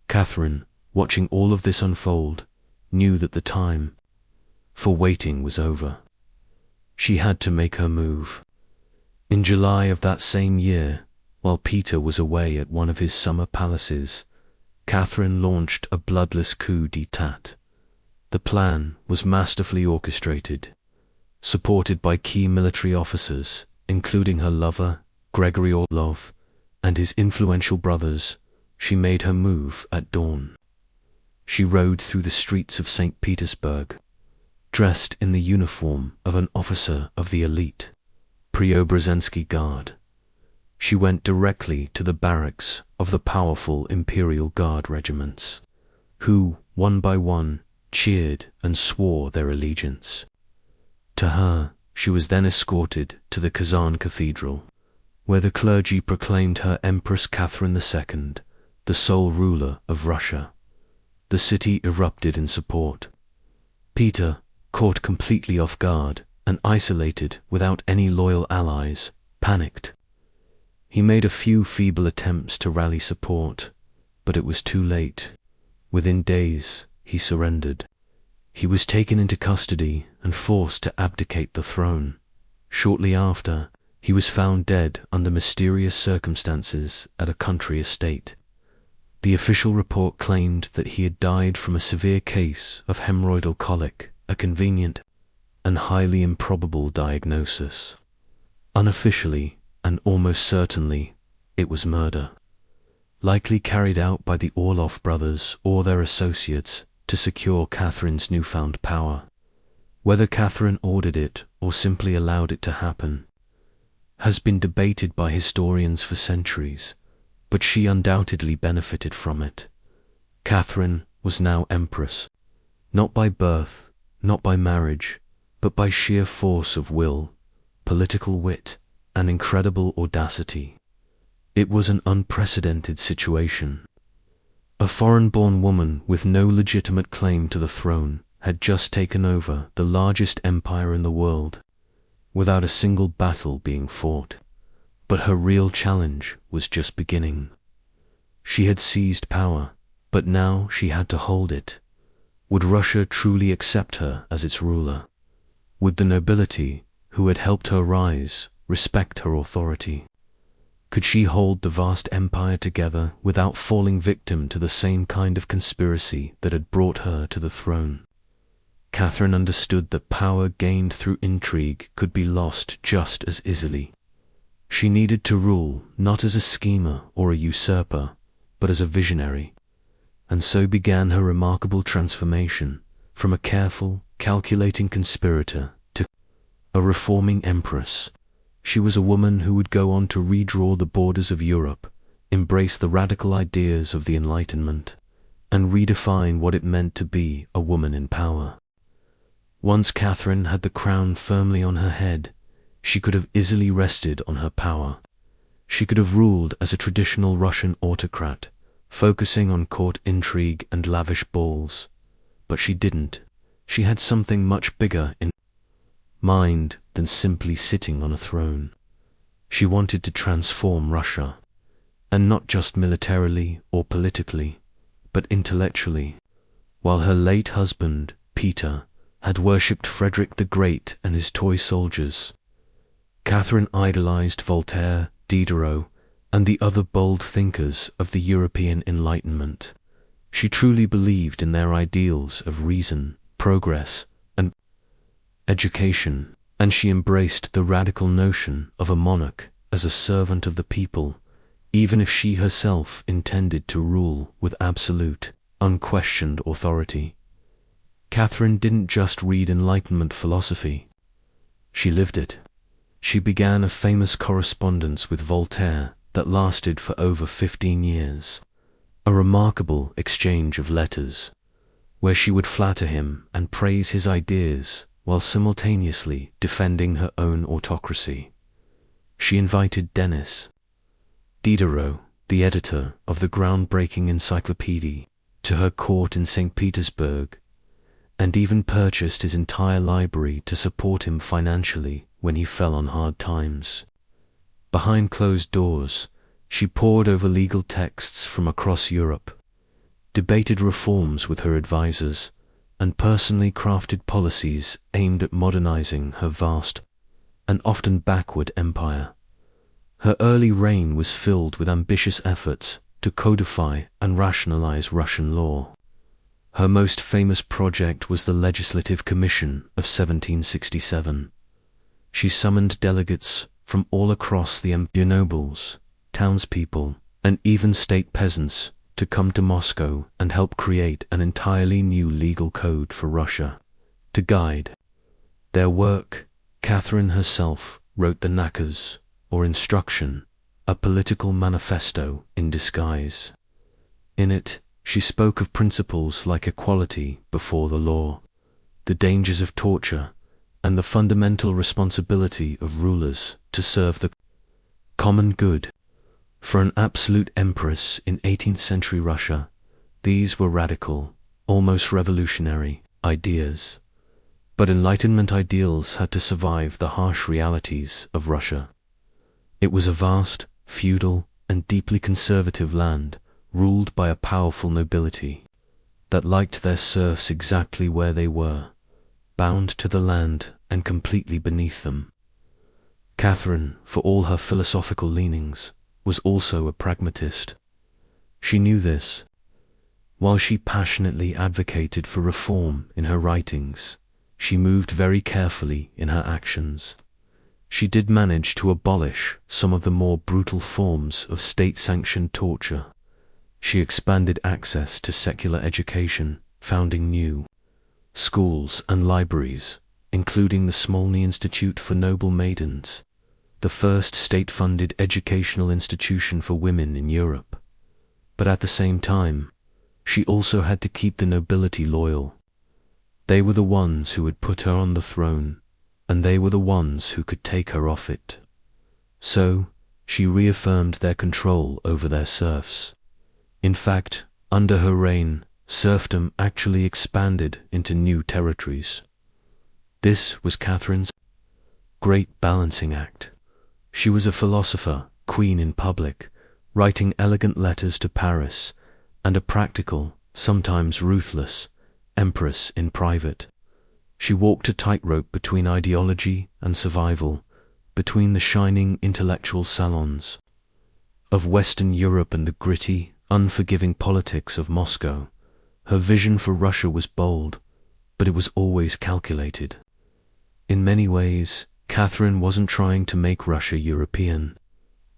Catherine, watching all of this unfold, knew that the time for waiting was over. She had to make her move. In July of that same year, while Peter was away at one of his summer palaces, Catherine launched a bloodless coup d'état. The plan was masterfully orchestrated. Supported by key military officers, including her lover, Gregory Orlov, and his influential brothers, she made her move at dawn. She rode through the streets of St. Petersburg, dressed in the uniform of an officer of the elite Preobrazhensky Guard. She went directly to the barracks of the powerful Imperial Guard regiments, who, one by one, cheered and swore their allegiance. To her, she was then escorted to the Kazan Cathedral, where the clergy proclaimed her Empress Catherine II, the sole ruler of Russia. The city erupted in support. Peter, caught completely off guard and isolated without any loyal allies, panicked. He made a few feeble attempts to rally support, but it was too late. Within days, he surrendered. He was taken into custody and forced to abdicate the throne. Shortly after, he was found dead under mysterious circumstances at a country estate. The official report claimed that he had died from a severe case of hemorrhoidal colic, a convenient and highly improbable diagnosis. Unofficially, and almost certainly, it was murder, likely carried out by the Orloff brothers or their associates to secure Catherine's newfound power. Whether Catherine ordered it or simply allowed it to happen has been debated by historians for centuries, but she undoubtedly benefited from it. Catherine was now empress, not by birth, not by marriage, but by sheer force of will, political wit, and incredible audacity. It was an unprecedented situation. A foreign-born woman with no legitimate claim to the throne had just taken over the largest empire in the world, without a single battle being fought. But her real challenge was just beginning. She had seized power, but now she had to hold it. Would Russia truly accept her as its ruler? Would the nobility, who had helped her rise, respect her authority? Could she hold the vast empire together without falling victim to the same kind of conspiracy that had brought her to the throne? Catherine understood that power gained through intrigue could be lost just as easily. She needed to rule not as a schemer or a usurper, but as a visionary. And so began her remarkable transformation from a careful, calculating conspirator to a reforming empress. She was a woman who would go on to redraw the borders of Europe, embrace the radical ideas of the Enlightenment, and redefine what it meant to be a woman in power. Once Catherine had the crown firmly on her head, she could have easily rested on her power. She could have ruled as a traditional Russian autocrat, focusing on court intrigue and lavish balls. But she didn't. She had something much bigger in mind than simply sitting on a throne. She wanted to transform Russia, and not just militarily or politically, but intellectually. While her late husband, Peter, had worshipped Frederick the Great and his toy soldiers, Catherine idolized Voltaire, Diderot, and the other bold thinkers of the European Enlightenment. She truly believed in their ideals of reason, progress, and education, and she embraced the radical notion of a monarch as a servant of the people, even if she herself intended to rule with absolute, unquestioned authority. Catherine didn't just read Enlightenment philosophy. She lived it. She began a famous correspondence with Voltaire that lasted for over 15 years, a remarkable exchange of letters, where she would flatter him and praise his ideas while simultaneously defending her own autocracy. She invited Denis Diderot, the editor of the groundbreaking encyclopedia, to her court in St. Petersburg, and even purchased his entire library to support him financially when he fell on hard times. Behind closed doors, she pored over legal texts from across Europe, debated reforms with her advisors, and personally crafted policies aimed at modernizing her vast and often backward empire. Her early reign was filled with ambitious efforts to codify and rationalize Russian law. Her most famous project was the Legislative Commission of 1767. She summoned delegates from all across the empire, nobles, townspeople, and even state peasants to come to Moscow and help create an entirely new legal code for Russia. To guide their work, Catherine herself wrote the Nakaz, or instruction, a political manifesto in disguise. In it, she spoke of principles like equality before the law, the dangers of torture, and the fundamental responsibility of rulers to serve the common good. For an absolute empress in 18th century Russia, these were radical, almost revolutionary ideas. But Enlightenment ideals had to survive the harsh realities of Russia. It was a vast, feudal, and deeply conservative land, ruled by a powerful nobility. that liked their serfs exactly where they were, bound to the land and completely beneath them. Catherine, for all her philosophical leanings, was also a pragmatist. She knew this. While she passionately advocated for reform in her writings, she moved very carefully in her actions. She did manage to abolish some of the more brutal forms of state-sanctioned torture. She expanded access to secular education, founding new schools and libraries, including the Smolny Institute for Noble Maidens, the first state-funded educational institution for women in Europe. But at the same time, she also had to keep the nobility loyal. They were the ones who had put her on the throne, and they were the ones who could take her off it. So, she reaffirmed their control over their serfs. In fact, under her reign, serfdom actually expanded into new territories. This was Catherine's great balancing act. She was a philosopher, queen in public, writing elegant letters to Paris, and a practical, sometimes ruthless, empress in private. She walked a tightrope between ideology and survival, between the shining intellectual salons of Western Europe and the gritty, unforgiving politics of Moscow. Her vision for Russia was bold, but it was always calculated. In many ways, Catherine wasn't trying to make Russia European.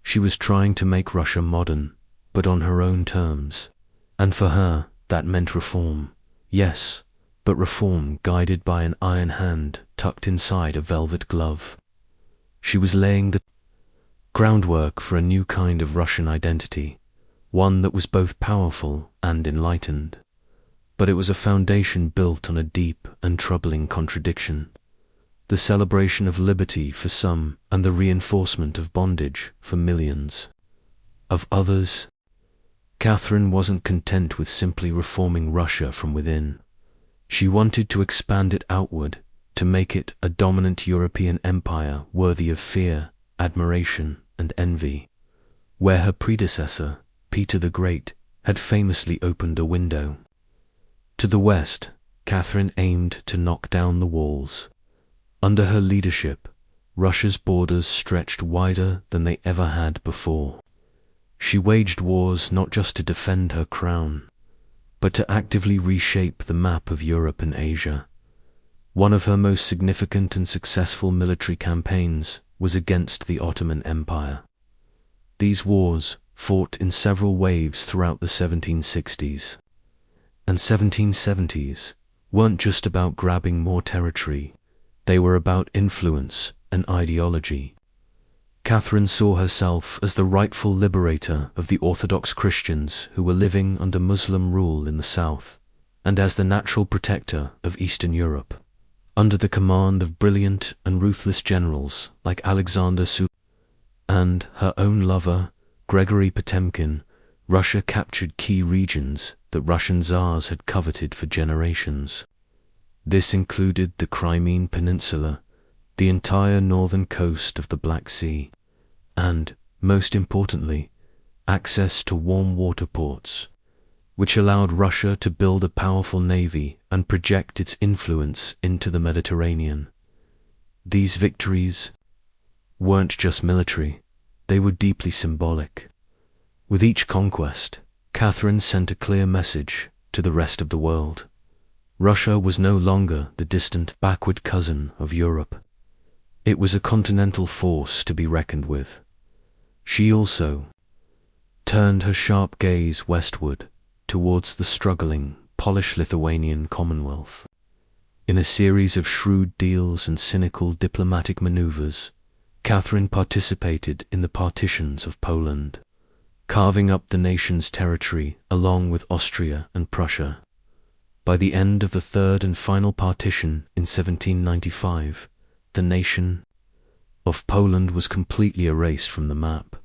She was trying to make Russia modern, but on her own terms. And for her, that meant reform. Yes, but reform guided by an iron hand tucked inside a velvet glove. She was laying the groundwork for a new kind of Russian identity, one that was both powerful and enlightened. But it was a foundation built on a deep and troubling contradiction: the celebration of liberty for some and the reinforcement of bondage for millions of others. Catherine wasn't content with simply reforming Russia from within. She wanted to expand it outward, to make it a dominant European empire worthy of fear, admiration, and envy, where her predecessor, Peter the Great, had famously opened a window. To the west, Catherine aimed to knock down the walls. Under her leadership, Russia's borders stretched wider than they ever had before. She waged wars not just to defend her crown, but to actively reshape the map of Europe and Asia. One of her most significant and successful military campaigns was against the Ottoman Empire. These wars, fought in several waves throughout the 1760s and 1770s, weren't just about grabbing more territory. They were about influence and ideology. Catherine saw herself as the rightful liberator of the Orthodox Christians who were living under Muslim rule in the south, and as the natural protector of Eastern Europe. Under the command of brilliant and ruthless generals like Alexander Suvorov and her own lover, Gregory Potemkin, Russia captured key regions that Russian Tsars had coveted for generations. This included the Crimean Peninsula, the entire northern coast of the Black Sea, and, most importantly, access to warm water ports, which allowed Russia to build a powerful navy and project its influence into the Mediterranean. These victories weren't just military, they were deeply symbolic. With each conquest, Catherine sent a clear message to the rest of the world. Russia was no longer the distant, backward cousin of Europe. It was a continental force to be reckoned with. She also turned her sharp gaze westward towards the struggling Polish-Lithuanian Commonwealth. In a series of shrewd deals and cynical diplomatic maneuvers, Catherine participated in the partitions of Poland, carving up the nation's territory along with Austria and Prussia. By the end of the third and final partition in 1795, the nation of Poland was completely erased from the map,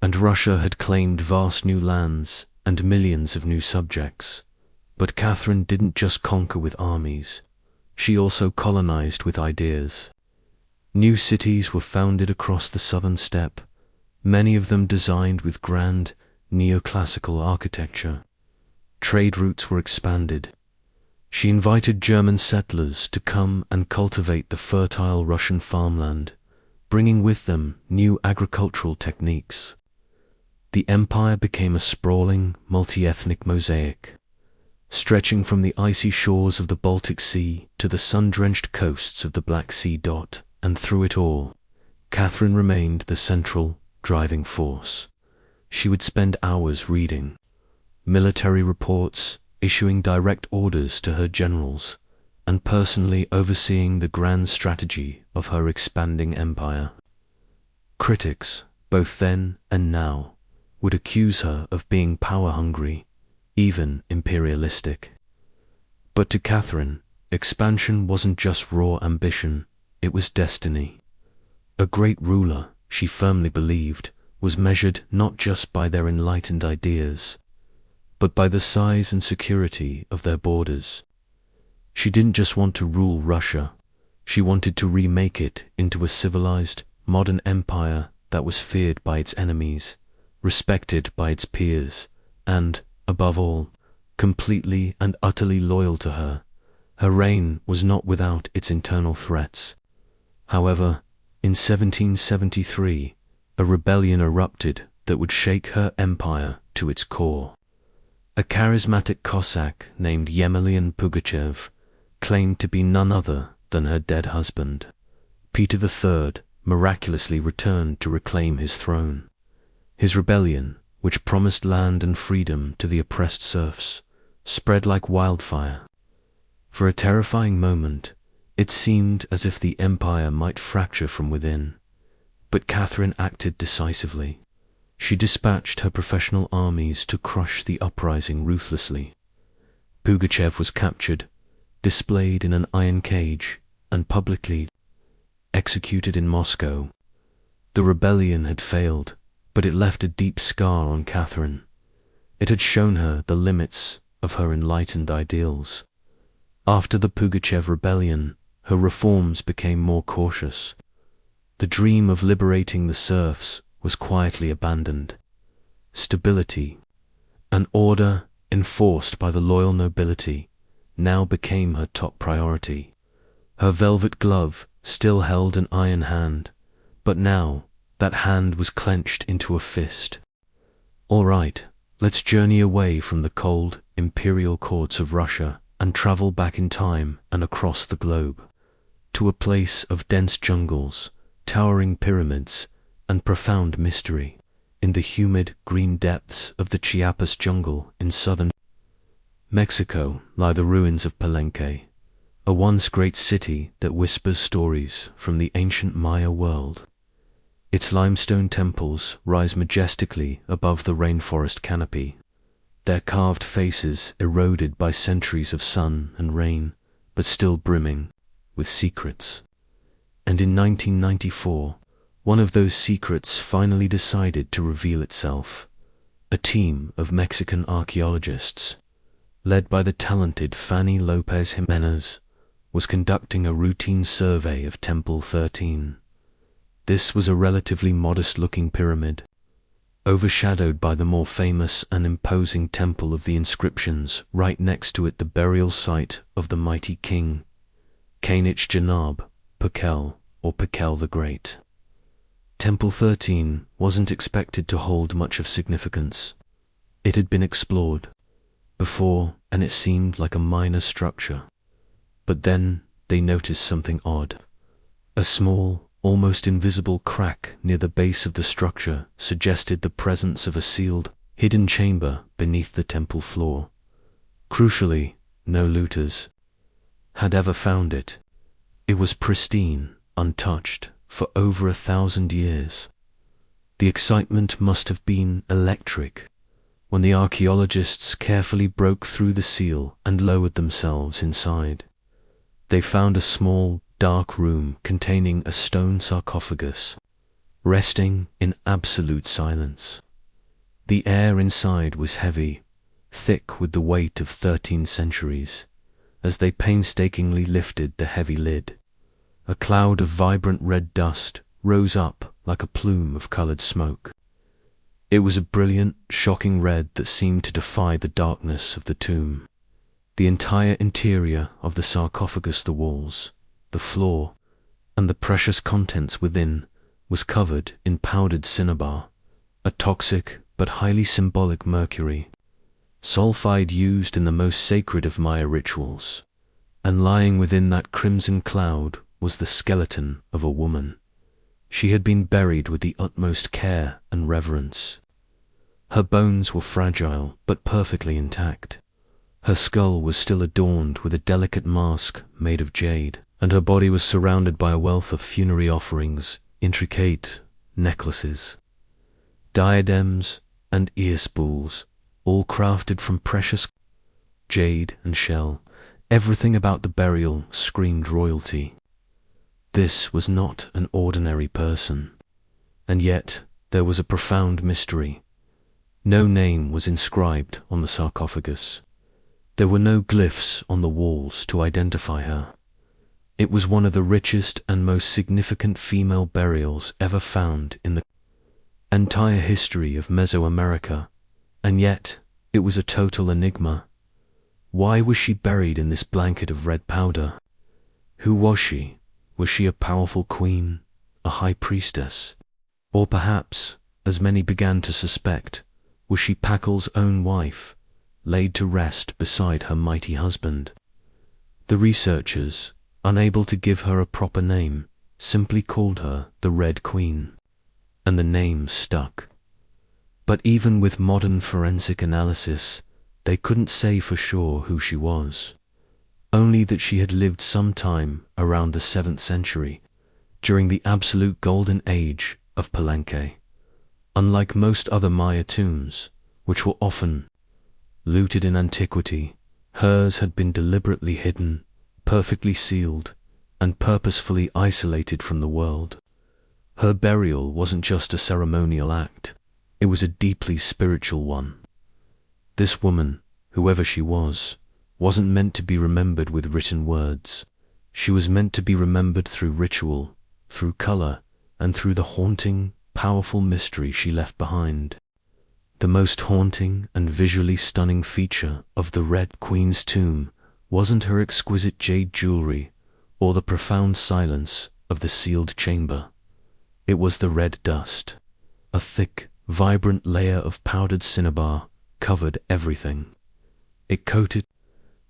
and Russia had claimed vast new lands and millions of new subjects. But Catherine didn't just conquer with armies, she also colonized with ideas. New cities were founded across the southern steppe, many of them designed with grand, neoclassical architecture. Trade routes were expanded. She invited German settlers to come and cultivate the fertile Russian farmland, bringing with them new agricultural techniques. The empire became a sprawling, multi-ethnic mosaic, stretching from the icy shores of the Baltic Sea to the sun-drenched coasts of the Black Sea. And through it all, Catherine remained the central, driving force. She would spend hours reading military reports, issuing direct orders to her generals, and personally overseeing the grand strategy of her expanding empire. Critics, both then and now, would accuse her of being power-hungry, even imperialistic. But to Catherine, expansion wasn't just raw ambition, it was destiny. A great ruler, she firmly believed, was measured not just by their enlightened ideas, but by the size and security of their borders. She didn't just want to rule Russia, she wanted to remake it into a civilized, modern empire that was feared by its enemies, respected by its peers, and, above all, completely and utterly loyal to her. Her reign was not without its internal threats. However, in 1773, a rebellion erupted that would shake her empire to its core. A charismatic Cossack named Yemelyan Pugachev claimed to be none other than her dead husband. Peter III miraculously returned to reclaim his throne. His rebellion, which promised land and freedom to the oppressed serfs, spread like wildfire. For a terrifying moment, it seemed as if the empire might fracture from within. But Catherine acted decisively. She dispatched her professional armies to crush the uprising ruthlessly. Pugachev was captured, displayed in an iron cage, and publicly executed in Moscow. The rebellion had failed, but it left a deep scar on Catherine. It had shown her the limits of her enlightened ideals. After the Pugachev rebellion, her reforms became more cautious. The dream of liberating the serfs was quietly abandoned. Stability, an order enforced by the loyal nobility, now became her top priority. Her velvet glove still held an iron hand, but now that hand was clenched into a fist. All right, let's journey away from the cold, imperial courts of Russia and travel back in time and across the globe, to a place of dense jungles, towering pyramids, and profound mystery. In the humid, green depths of the Chiapas jungle in southern Mexico lie the ruins of Palenque, a once great city that whispers stories from the ancient Maya world. Its limestone temples rise majestically above the rainforest canopy, their carved faces eroded by centuries of sun and rain, but still brimming with secrets. And in 1994, one of those secrets finally decided to reveal itself. A team of Mexican archaeologists, led by the talented Fanny Lopez Jimenez, was conducting a routine survey of Temple 13. This was a relatively modest-looking pyramid, overshadowed by the more famous and imposing Temple of the Inscriptions, right next to it the burial site of the mighty king, Kainich Janab, Pekel, or Pekel the Great. Temple 13 wasn't expected to hold much of significance. It had been explored before, and it seemed like a minor structure. But then they noticed something odd. A small, almost invisible crack near the base of the structure suggested the presence of a sealed, hidden chamber beneath the temple floor. Crucially, no looters had ever found it. It was pristine, untouched, for over 1,000 years. The excitement must have been electric when the archaeologists carefully broke through the seal and lowered themselves inside. They found a small, dark room containing a stone sarcophagus, resting in absolute silence. The air inside was heavy, thick with the weight of 13 centuries, as they painstakingly lifted the heavy lid. A cloud of vibrant red dust rose up like a plume of colored smoke. It was a brilliant, shocking red that seemed to defy the darkness of the tomb. The entire interior of the sarcophagus, the walls, the floor, and the precious contents within, was covered in powdered cinnabar, a toxic but highly symbolic mercury, sulfide used in the most sacred of Maya rituals. And lying within that crimson cloud was the skeleton of a woman. She had been buried with the utmost care and reverence. Her bones were fragile but perfectly intact. Her skull was still adorned with a delicate mask made of jade, and her body was surrounded by a wealth of funerary offerings, intricate necklaces, diadems, and ear spools, all crafted from precious jade and shell. Everything about the burial screamed royalty. This was not an ordinary person, and yet there was a profound mystery. No name was inscribed on the sarcophagus. There were no glyphs on the walls to identify her. It was one of the richest and most significant female burials ever found in the entire history of Mesoamerica, and yet it was a total enigma. Why was she buried in this blanket of red powder? Who was she? Was she a powerful queen, a high priestess? Or perhaps, as many began to suspect, was she Pakal's own wife, laid to rest beside her mighty husband? The researchers, unable to give her a proper name, simply called her the Red Queen, and the name stuck. But even with modern forensic analysis, they couldn't say for sure who she was, only that she had lived sometime around the 7th century, during the absolute golden age of Palenque. Unlike most other Maya tombs, which were often looted in antiquity, hers had been deliberately hidden, perfectly sealed, and purposefully isolated from the world. Her burial wasn't just a ceremonial act, it was a deeply spiritual one. This woman, whoever she was, wasn't meant to be remembered with written words. She was meant to be remembered through ritual, through color, and through the haunting, powerful mystery she left behind. The most haunting and visually stunning feature of the Red Queen's tomb wasn't her exquisite jade jewelry or the profound silence of the sealed chamber. It was the red dust. A thick, vibrant layer of powdered cinnabar covered everything. It coated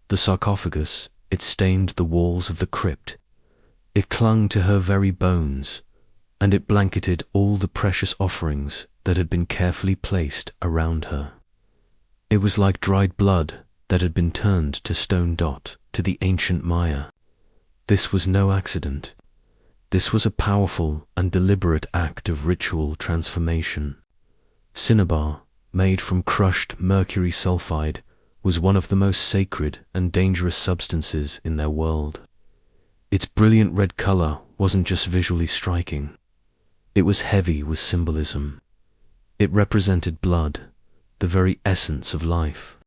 the sarcophagus, it stained the walls of the crypt, it clung to her very bones, and it blanketed all the precious offerings that had been carefully placed around her. It was like dried blood that had been turned to stone dot to the ancient Maya. This was no accident. This was a powerful and deliberate act of ritual transformation. Cinnabar, made from crushed mercury sulfide, was one of the most sacred and dangerous substances in their world. Its brilliant red color wasn't just visually striking. It was heavy with symbolism. It represented blood, the very essence of life.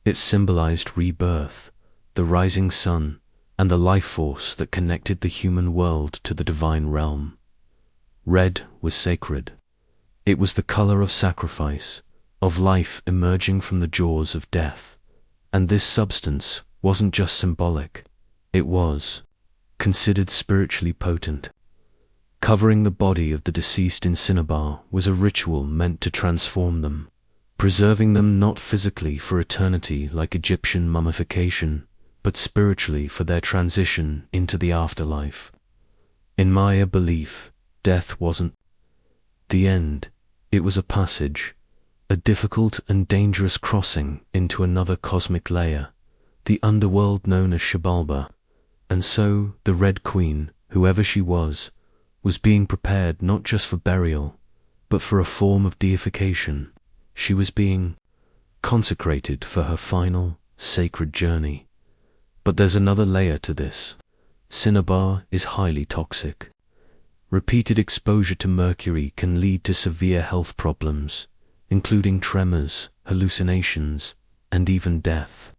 It symbolized rebirth, the rising sun, and the life force that connected the human world to the divine realm. Red was sacred. It was the color of sacrifice, of life emerging from the jaws of death. And this substance wasn't just symbolic, it was considered spiritually potent. Covering the body of the deceased in cinnabar was a ritual meant to transform them, preserving them not physically for eternity like Egyptian mummification, but spiritually for their transition into the afterlife. In Maya belief, death wasn't the end, it was a passage, a difficult and dangerous crossing into another cosmic layer, the underworld known as Xibalba. And so the Red Queen, whoever she was being prepared not just for burial, but for a form of deification. She was being consecrated for her final, sacred journey. But there's another layer to this. Cinnabar is highly toxic. Repeated exposure to mercury can lead to severe health problems, including tremors, hallucinations, and even death.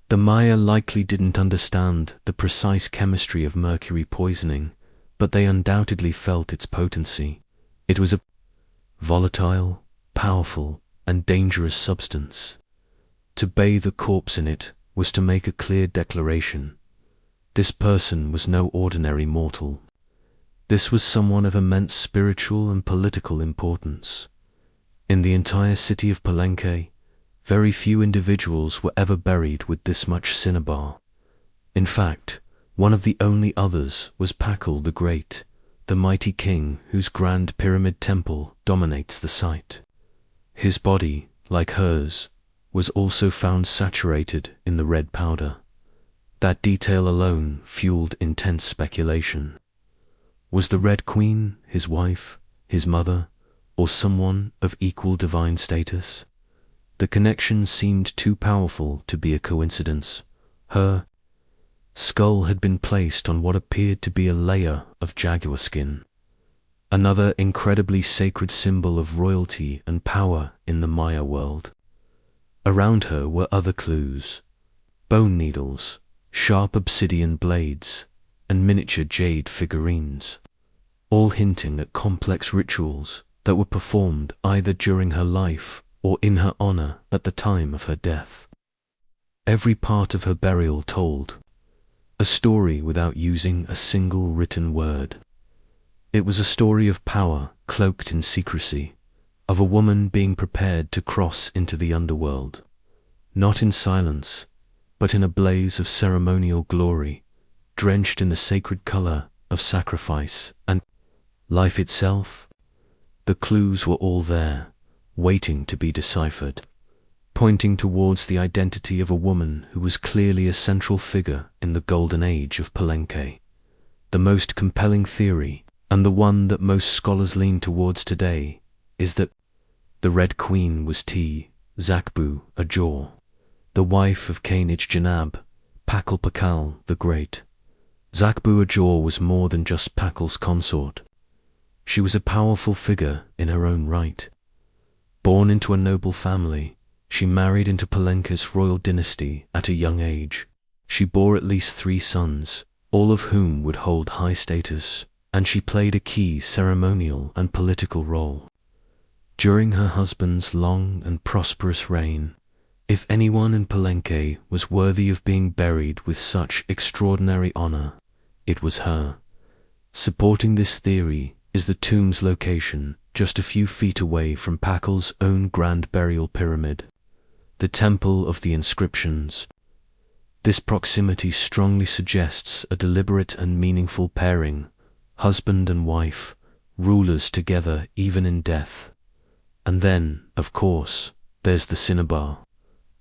The Maya likely didn't understand the precise chemistry of mercury poisoning, but they undoubtedly felt its potency. It was a volatile, powerful and dangerous substance. To bathe a corpse in it was to make a clear declaration. This person was no ordinary mortal. This was someone of immense spiritual and political importance. In the entire city of Palenque, very few individuals were ever buried with this much cinnabar. In fact, one of the only others was Pakal the Great, the mighty king whose grand pyramid temple dominates the site. His body, like hers, was also found saturated in the red powder. That detail alone fueled intense speculation. Was the Red Queen his wife, his mother, or someone of equal divine status? The connection seemed too powerful to be a coincidence. Her skull had been placed on what appeared to be a layer of jaguar skin, another incredibly sacred symbol of royalty and power in the Maya world. Around her were other clues: bone needles, sharp obsidian blades, and miniature jade figurines, all hinting at complex rituals that were performed either during her life or in her honor at the time of her death. Every part of her burial told a story without using a single written word. It was a story of power cloaked in secrecy, of a woman being prepared to cross into the underworld, not in silence, but in a blaze of ceremonial glory, drenched in the sacred color of sacrifice and life itself. The clues were all there, waiting to be deciphered, pointing towards the identity of a woman who was clearly a central figure in the golden age of Palenque. The most compelling theory, and the one that most scholars lean towards today, is that the Red Queen was Zakbu Ajor, the wife of Kainij Janab, Pakal the Great. Zakbu Ajor was more than just Pakal's consort. She was a powerful figure in her own right. Born into a noble family, she married into Palenque's royal dynasty at a young age. She bore at least 3 sons, all of whom would hold high status, and she played a key ceremonial and political role. During her husband's long and prosperous reign, if anyone in Palenque was worthy of being buried with such extraordinary honor, it was her. Supporting this theory is the tomb's location just a few feet away from Pakal's own grand burial pyramid, the Temple of the Inscriptions. This proximity strongly suggests a deliberate and meaningful pairing, husband and wife, rulers together even in death. And then, of course, there's the cinnabar.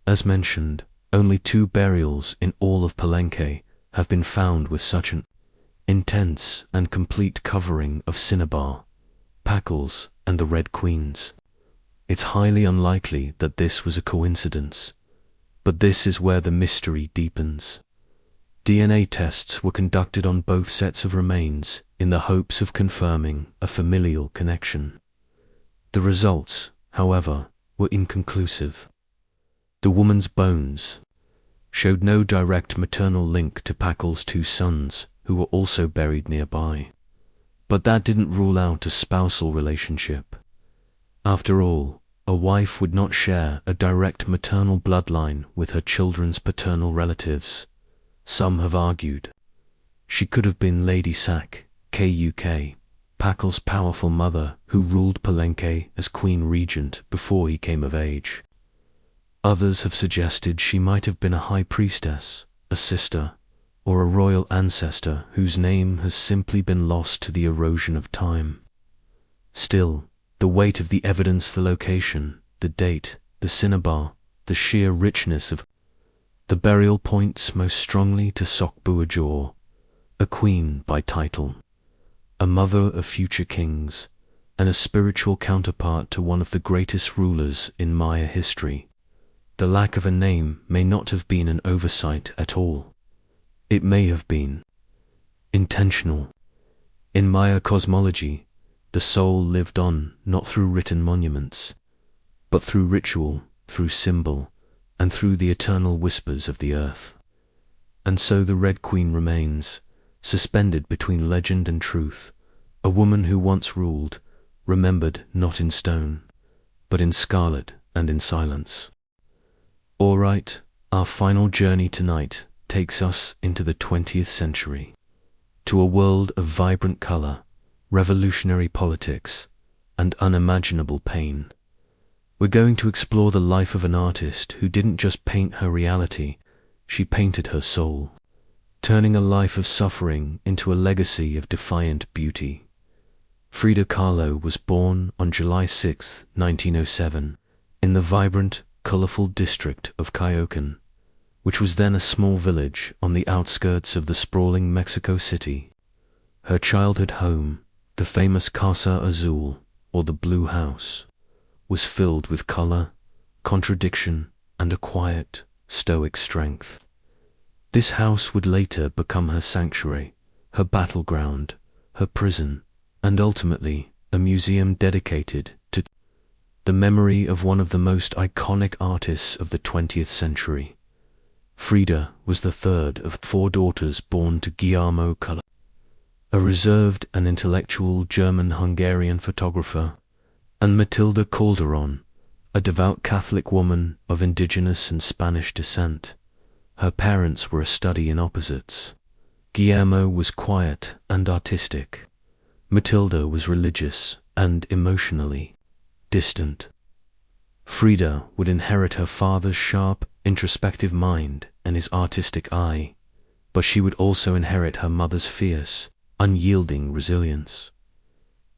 As mentioned, only 2 burials in all of Palenque have been found with such an intense and complete covering of cinnabar, Pakal's and the Red Queen's. It's highly unlikely that this was a coincidence, but this is where the mystery deepens. DNA tests were conducted on both sets of remains in the hopes of confirming a familial connection. The results, however, were inconclusive. The woman's bones showed no direct maternal link to Pakal's 2 sons, who were also buried nearby. But that didn't rule out a spousal relationship. After all, a wife would not share a direct maternal bloodline with her children's paternal relatives. Some have argued she could have been Lady Sak, Kuk, Pakal's powerful mother who ruled Palenque as Queen Regent before he came of age. Others have suggested she might have been a high priestess, a sister, or a royal ancestor whose name has simply been lost to the erosion of time. Still, the weight of the evidence, the location, the date, the cinnabar, the sheer richness of the burial points most strongly to Zakbu Ajor, a queen by title, a mother of future kings, and a spiritual counterpart to one of the greatest rulers in Maya history. The lack of a name may not have been an oversight at all. It may have been intentional. In Maya cosmology, the soul lived on not through written monuments, but through ritual, through symbol, and through the eternal whispers of the earth. And so the Red Queen remains, suspended between legend and truth, a woman who once ruled, remembered not in stone, but in scarlet and in silence. All right, our final journey tonight takes us into the 20th century, to a world of vibrant color, revolutionary politics, and unimaginable pain. We're going to explore the life of an artist who didn't just paint her reality, she painted her soul, turning a life of suffering into a legacy of defiant beauty. Frida Kahlo was born on July 6, 1907, in the vibrant, colorful district of Coyoacán, which was then a small village on the outskirts of the sprawling Mexico City. Her childhood home, the famous Casa Azul, or the Blue House, was filled with color, contradiction, and a quiet, stoic strength. This house would later become her sanctuary, her battleground, her prison, and ultimately a museum dedicated to the memory of one of the most iconic artists of the 20th century. Frida was the third of 4 daughters born to Guillermo Kahlo, a reserved and intellectual German-Hungarian photographer, and Matilda Calderon, a devout Catholic woman of indigenous and Spanish descent. Her parents were a study in opposites. Guillermo was quiet and artistic. Matilda was religious and emotionally distant. Frida would inherit her father's sharp, introspective mind and his artistic eye, but she would also inherit her mother's fierce, unyielding resilience.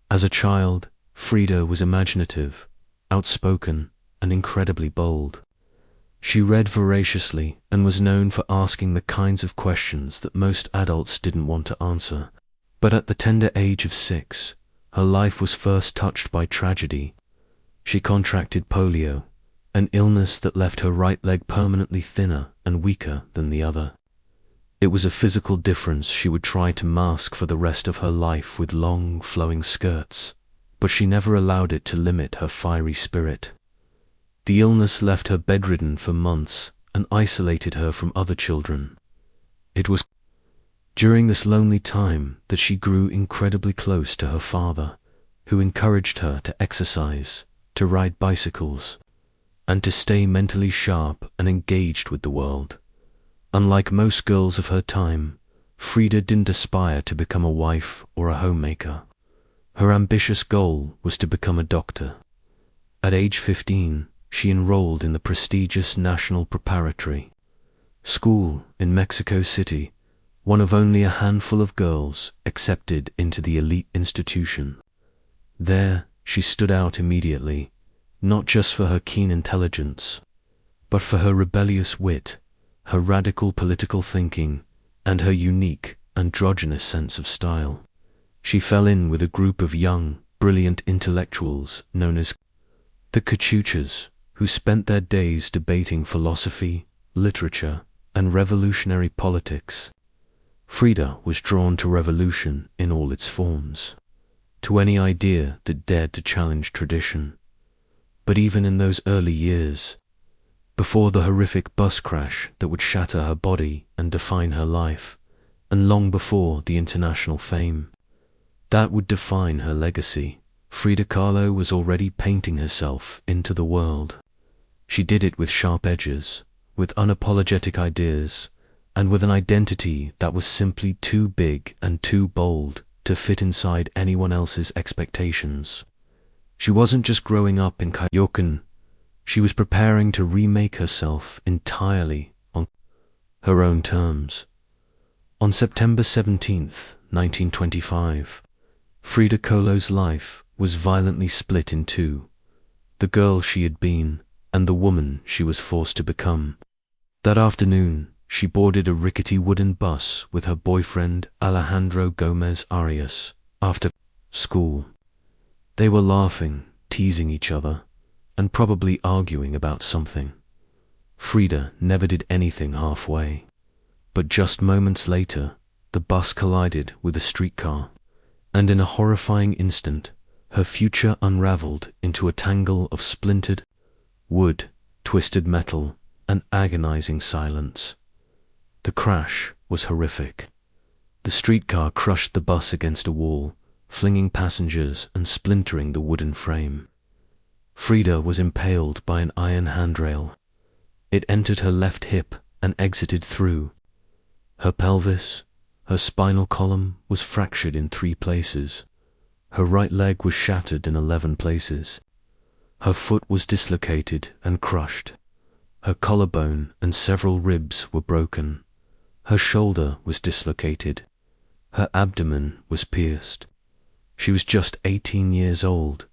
As a child, Frida was imaginative, outspoken, and incredibly bold. She read voraciously and was known for asking the kinds of questions that most adults didn't want to answer. But at the tender age of 6, her life was first touched by tragedy. She contracted polio, an illness that left her right leg permanently thinner and weaker than the other. It was a physical difference she would try to mask for the rest of her life with long, flowing skirts, but she never allowed it to limit her fiery spirit. The illness left her bedridden for months and isolated her from other children. It was during this lonely time that she grew incredibly close to her father, who encouraged her to exercise, to ride bicycles, and to stay mentally sharp and engaged with the world. Unlike most girls of her time, Frida didn't aspire to become a wife or a homemaker. Her ambitious goal was to become a doctor. At age 15, she enrolled in the prestigious National Preparatory School in Mexico City, one of only a handful of girls accepted into the elite institution. There, she stood out immediately, not just for her keen intelligence, but for her rebellious wit, her radical political thinking, and her unique, androgynous sense of style. She fell in with a group of young, brilliant intellectuals known as the Cachuchas, who spent their days debating philosophy, literature, and revolutionary politics. Frida was drawn to revolution in all its forms, to any idea that dared to challenge tradition. But even in those early years, before the horrific bus crash that would shatter her body and define her life, and long before the international fame that would define her legacy, Frida Kahlo was already painting herself into the world. She did it with sharp edges, with unapologetic ideas, and with an identity that was simply too big and too bold to fit inside anyone else's expectations. She wasn't just growing up in Coyoacán, she was preparing to remake herself entirely on her own terms. On September 17th, 1925, Frida Kahlo's life was violently split in two, the girl she had been and the woman she was forced to become. That afternoon, she boarded a rickety wooden bus with her boyfriend Alejandro Gomez Arias after school. They were laughing, teasing each other, and probably arguing about something. Frida never did anything halfway. But just moments later, the bus collided with a streetcar, and in a horrifying instant, her future unraveled into a tangle of splintered wood, twisted metal, and agonizing silence. The crash was horrific. The streetcar crushed the bus against a wall, flinging passengers and splintering the wooden frame. Frida was impaled by an iron handrail. It entered her left hip and exited through her pelvis. Her spinal column was fractured in 3 places. Her right leg was shattered in 11 places. Her foot was dislocated and crushed. Her collarbone and several ribs were broken. Her shoulder was dislocated. Her abdomen was pierced. She was just 18 years old.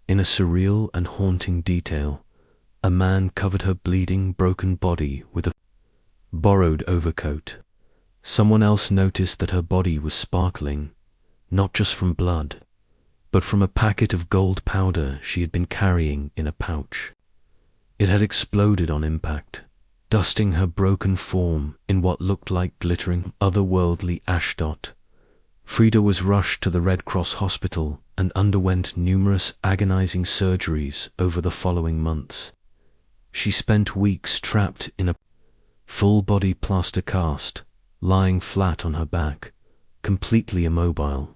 In a surreal and haunting detail, a man covered her bleeding, broken body with a borrowed overcoat. Someone else noticed that her body was sparkling, not just from blood, but from a packet of gold powder she had been carrying in a pouch. It had exploded on impact, dusting her broken form in what looked like glittering, otherworldly ashdot. Frida was rushed to the Red Cross hospital and underwent numerous agonizing surgeries over the following months. She spent weeks trapped in a full-body plaster cast, lying flat on her back, completely immobile,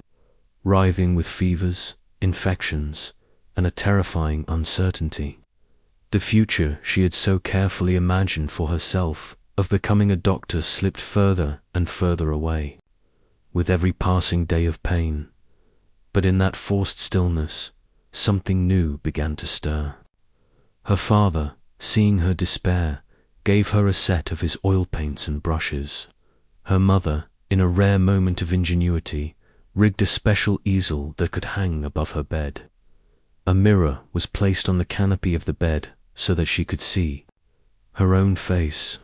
writhing with fevers, infections, and a terrifying uncertainty. The future she had so carefully imagined for herself of becoming a doctor slipped further and further away, with every passing day of pain. But in that forced stillness, something new began to stir. Her father, seeing her despair, gave her a set of his oil paints and brushes. Her mother, in a rare moment of ingenuity, rigged a special easel that could hang above her bed. A mirror was placed on the canopy of the bed so that she could see her own face.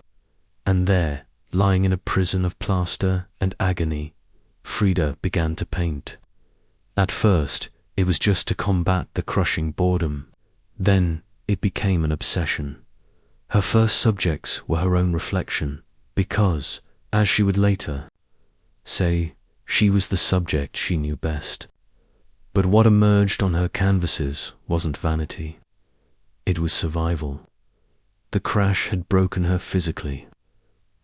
And there, lying in a prison of plaster and agony, Frida began to paint. At first, it was just to combat the crushing boredom. Then, it became an obsession. Her first subjects were her own reflection, because, as she would later say, she was the subject she knew best. But what emerged on her canvases wasn't vanity. It was survival. The crash had broken her physically,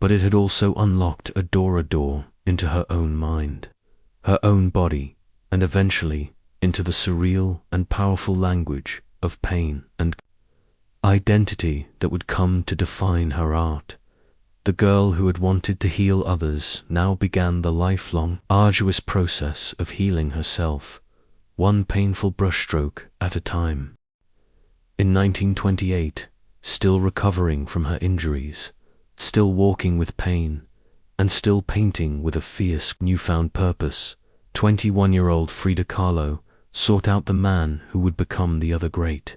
but it had also unlocked a door into her own mind, her own body, and eventually into the surreal and powerful language of pain and identity that would come to define her art. The girl who had wanted to heal others now began the lifelong, arduous process of healing herself, one painful brushstroke at a time. In 1928, still recovering from her injuries, still walking with pain, and still painting with a fierce, newfound purpose, 21-year-old Frida Kahlo sought out the man who would become the other great,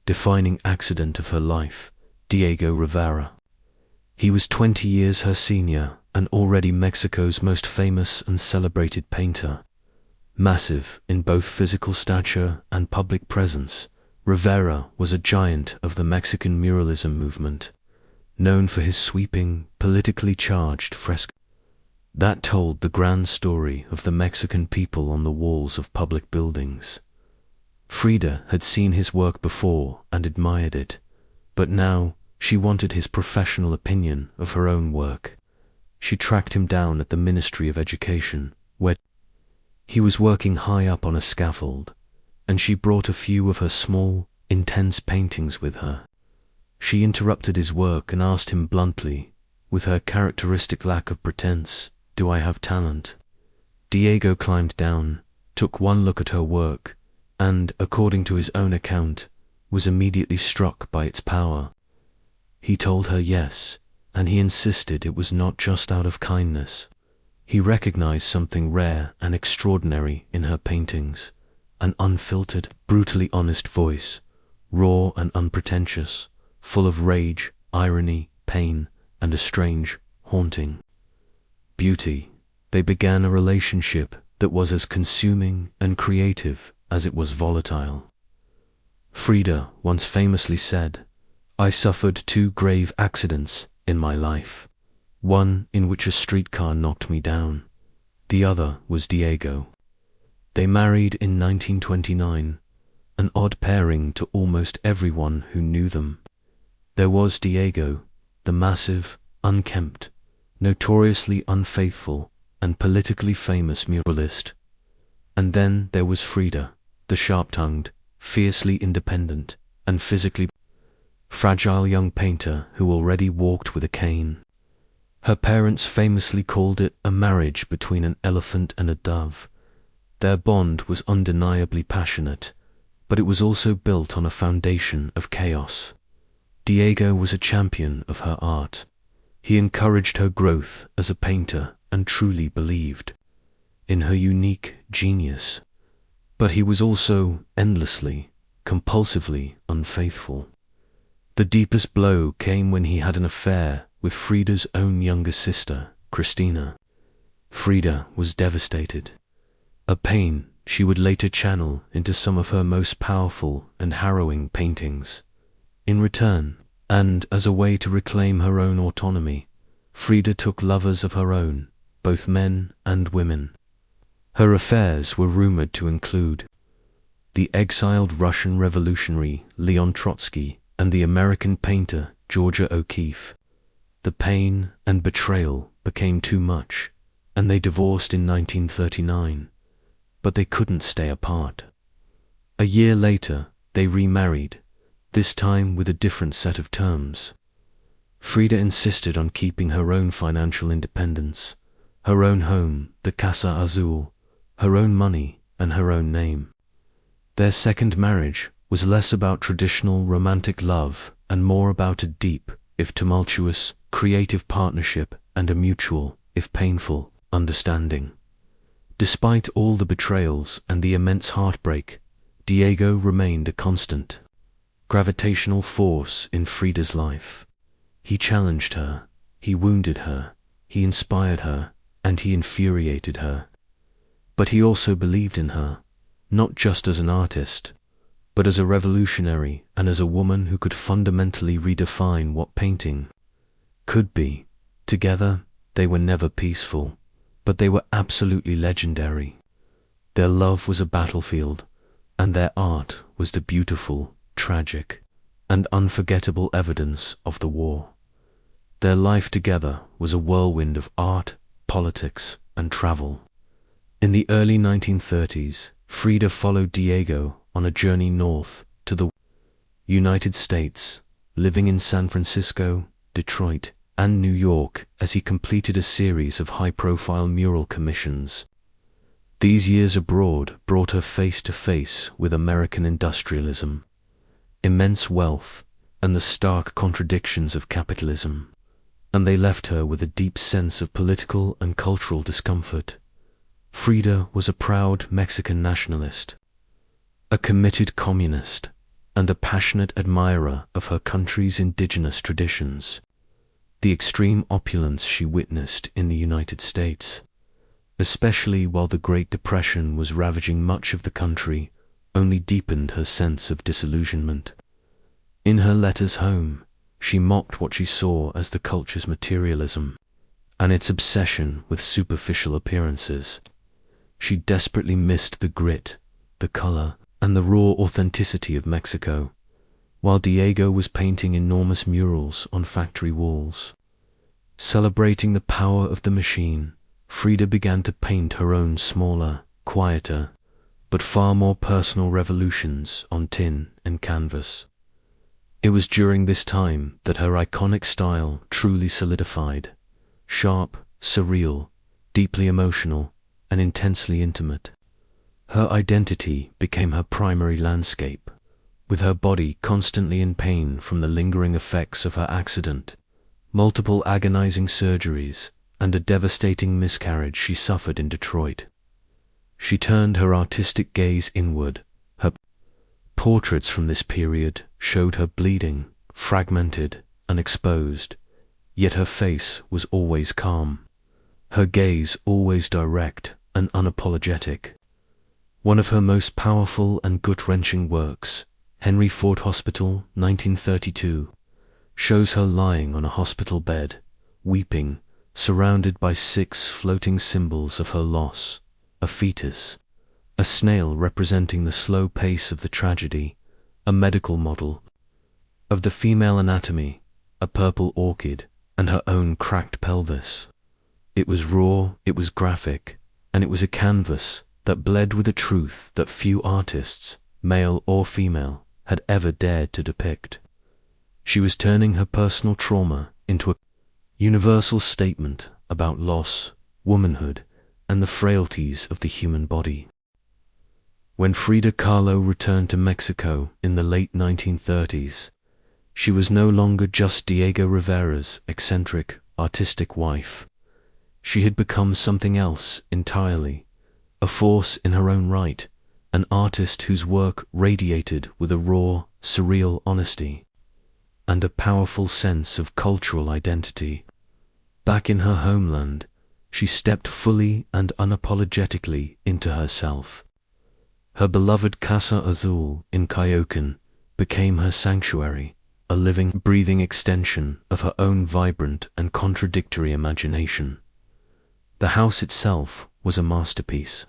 defining accident of her life, Diego Rivera. He was 20 years her senior and already Mexico's most famous and celebrated painter. Massive in both physical stature and public presence, Rivera was a giant of the Mexican muralism movement, known for his sweeping, politically charged frescoes that told the grand story of the Mexican people on the walls of public buildings. Frida had seen his work before and admired it, but now she wanted his professional opinion of her own work. She tracked him down at the Ministry of Education, where he was working high up on a scaffold, and she brought a few of her small, intense paintings with her. She interrupted his work and asked him bluntly, with her characteristic lack of pretense, "Do I have talent?" Diego climbed down, took one look at her work, and, according to his own account, was immediately struck by its power. He told her yes, and he insisted it was not just out of kindness. He recognized something rare and extraordinary in her paintings, an unfiltered, brutally honest voice, raw and unpretentious, full of rage, irony, pain, and a strange, haunting beauty. They began a relationship that was as consuming and creative as it was volatile. Frida once famously said, "I suffered 2 grave accidents in my life, one in which a streetcar knocked me down. The other was Diego." They married in 1929, an odd pairing to almost everyone who knew them. There was Diego, the massive, unkempt, notoriously unfaithful, and politically famous muralist. And then there was Frida, the sharp-tongued, fiercely independent, and physically fragile young painter who already walked with a cane. Her parents famously called it a marriage between an elephant and a dove. Their bond was undeniably passionate, but it was also built on a foundation of chaos. Diego was a champion of her art. He encouraged her growth as a painter and truly believed in her unique genius. But he was also endlessly, compulsively unfaithful. The deepest blow came when he had an affair with Frida's own younger sister, Christina. Frida was devastated, a pain she would later channel into some of her most powerful and harrowing paintings. In return, and as a way to reclaim her own autonomy, Frida took lovers of her own, both men and women. Her affairs were rumored to include the exiled Russian revolutionary Leon Trotsky and the American painter Georgia O'Keeffe. The pain and betrayal became too much, and they divorced in 1939. But they couldn't stay apart. A year later, they remarried, this time with a different set of terms. Frida insisted on keeping her own financial independence, her own home, the Casa Azul, her own money, and her own name. Their second marriage was less about traditional romantic love and more about a deep, if tumultuous, creative partnership and a mutual, if painful, understanding. Despite all the betrayals and the immense heartbreak, Diego remained a constant, gravitational force in Frida's life. He challenged her, he wounded her, he inspired her, and he infuriated her. But he also believed in her, not just as an artist, but as a revolutionary and as a woman who could fundamentally redefine what painting could be. Together, they were never peaceful, but they were absolutely legendary. Their love was a battlefield, and their art was the beautiful, tragic, and unforgettable evidence of the war. Their life together was a whirlwind of art, politics, and travel. In the early 1930s, Frida followed Diego on a journey north to the United States, living in San Francisco, Detroit, and New York as he completed a series of high-profile mural commissions. These years abroad brought her face to face with American industrialism, immense wealth, and the stark contradictions of capitalism, and they left her with a deep sense of political and cultural discomfort. Frida was a proud Mexican nationalist, a committed communist, and a passionate admirer of her country's indigenous traditions. The extreme opulence she witnessed in the United States, especially while the Great Depression was ravaging much of the country, only deepened her sense of disillusionment. In her letters home, she mocked what she saw as the culture's materialism and its obsession with superficial appearances. She desperately missed the grit, the color, and the raw authenticity of Mexico, while Diego was painting enormous murals on factory walls. Celebrating the power of the machine, Frida began to paint her own smaller, quieter, but far more personal revolutions on tin and canvas. It was during this time that her iconic style truly solidified, sharp, surreal, deeply emotional, and intensely intimate. Her identity became her primary landscape, with her body constantly in pain from the lingering effects of her accident, multiple agonizing surgeries, and a devastating miscarriage she suffered in Detroit. She turned her artistic gaze inward. Her portraits from this period showed her bleeding, fragmented, and exposed, yet her face was always calm, her gaze always direct and unapologetic. One of her most powerful and gut-wrenching works, Henry Ford Hospital, 1932, shows her lying on a hospital bed, weeping, surrounded by 6 floating symbols of her loss: a fetus, a snail representing the slow pace of the tragedy, a medical model of the female anatomy, a purple orchid, and her own cracked pelvis. It was raw, it was graphic, and it was a canvas that bled with a truth that few artists, male or female, had ever dared to depict. She was turning her personal trauma into a universal statement about loss, womanhood, and the frailties of the human body. When Frida Kahlo returned to Mexico in the late 1930s, she was no longer just Diego Rivera's eccentric, artistic wife. She had become something else entirely, a force in her own right, an artist whose work radiated with a raw, surreal honesty and a powerful sense of cultural identity. Back in her homeland, she stepped fully and unapologetically into herself. Her beloved Casa Azul in Cayocan became her sanctuary, a living, breathing extension of her own vibrant and contradictory imagination. The house itself was a masterpiece.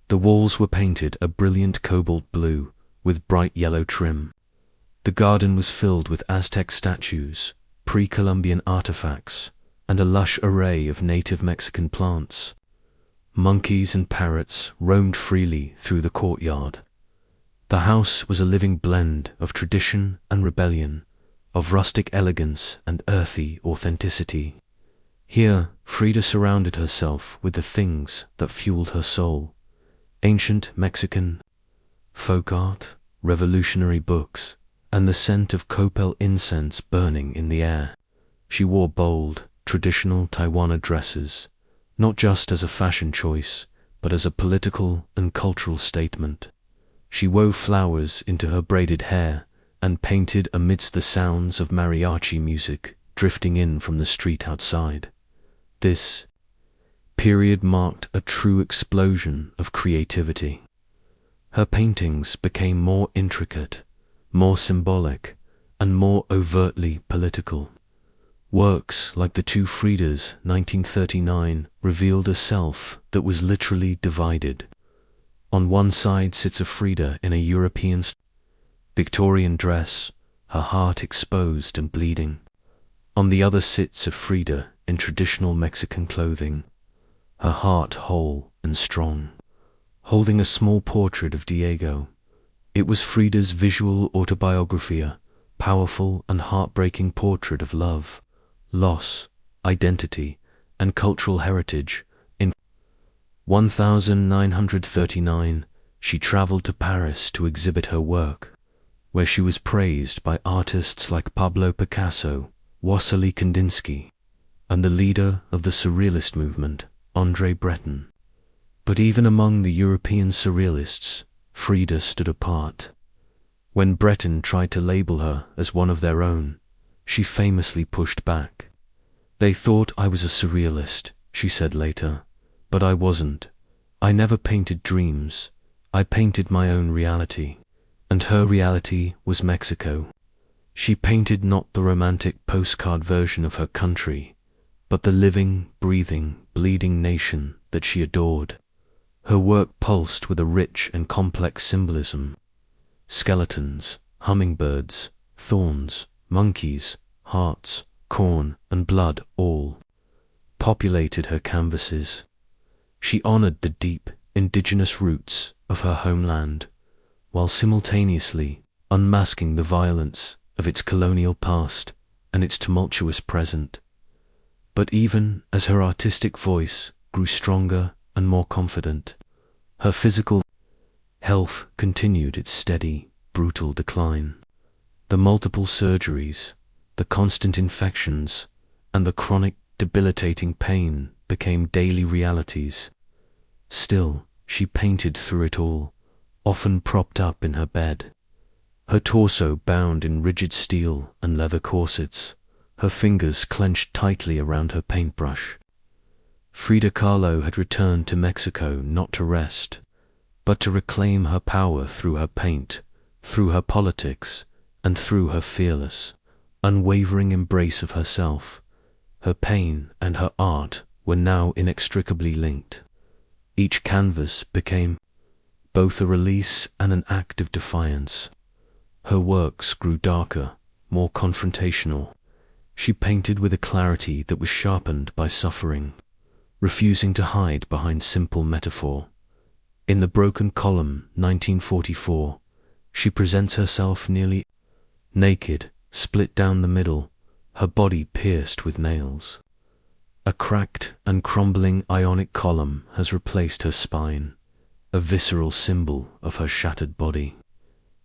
The walls were painted a brilliant cobalt blue with bright yellow trim. The garden was filled with Aztec statues, pre-Columbian artifacts, and a lush array of native Mexican plants. Monkeys and parrots roamed freely through the courtyard. The house was a living blend of tradition and rebellion, of rustic elegance and earthy authenticity. Here, Frida surrounded herself with the things that fueled her soul: ancient Mexican folk art, revolutionary books, and the scent of copal incense burning in the air. She wore bold, traditional Taiwana dresses, not just as a fashion choice, but as a political and cultural statement. She wove flowers into her braided hair and painted amidst the sounds of mariachi music drifting in from the street outside. This period marked a true explosion of creativity. Her paintings became more intricate, more symbolic, and more overtly political. Works like the two Fridas, 1939, revealed a self that was literally divided. On one side sits a Frida in a European Victorian dress, her heart exposed and bleeding. On the other sits a Frida in traditional Mexican clothing, her heart whole and strong, holding a small portrait of Diego. It was Frida's visual autobiography, a powerful and heartbreaking portrait of love, loss, identity, and cultural heritage. In 1939, she traveled to Paris to exhibit her work, where she was praised by artists like Pablo Picasso, Wassily Kandinsky, and the leader of the Surrealist movement, André Breton. But even among the European Surrealists, Frida stood apart. When Breton tried to label her as one of their own, she famously pushed back. "They thought I was a surrealist," she said later, "but I wasn't. I never painted dreams. I painted my own reality." And her reality was Mexico. She painted not the romantic postcard version of her country, but the living, breathing, bleeding nation that she adored. Her work pulsed with a rich and complex symbolism. Skeletons, hummingbirds, thorns, monkeys, hearts, corn, and blood all populated her canvases. She honored the deep, indigenous roots of her homeland, while simultaneously unmasking the violence of its colonial past and its tumultuous present. But even as her artistic voice grew stronger and more confident, her physical health continued its steady, brutal decline. The multiple surgeries, the constant infections, and the chronic, debilitating pain became daily realities. Still, she painted through it all, often propped up in her bed, her torso bound in rigid steel and leather corsets, her fingers clenched tightly around her paintbrush. Frida Kahlo had returned to Mexico not to rest, but to reclaim her power through her paint, through her politics, and through her fearless, unwavering embrace of herself. Her pain and her art were now inextricably linked. Each canvas became both a release and an act of defiance. Her works grew darker, more confrontational. She painted with a clarity that was sharpened by suffering, refusing to hide behind simple metaphor. In The Broken Column, 1944, She presents herself nearly naked, split down the middle, her body pierced with nails. A cracked and crumbling ionic column has replaced her spine, a visceral symbol of her shattered body.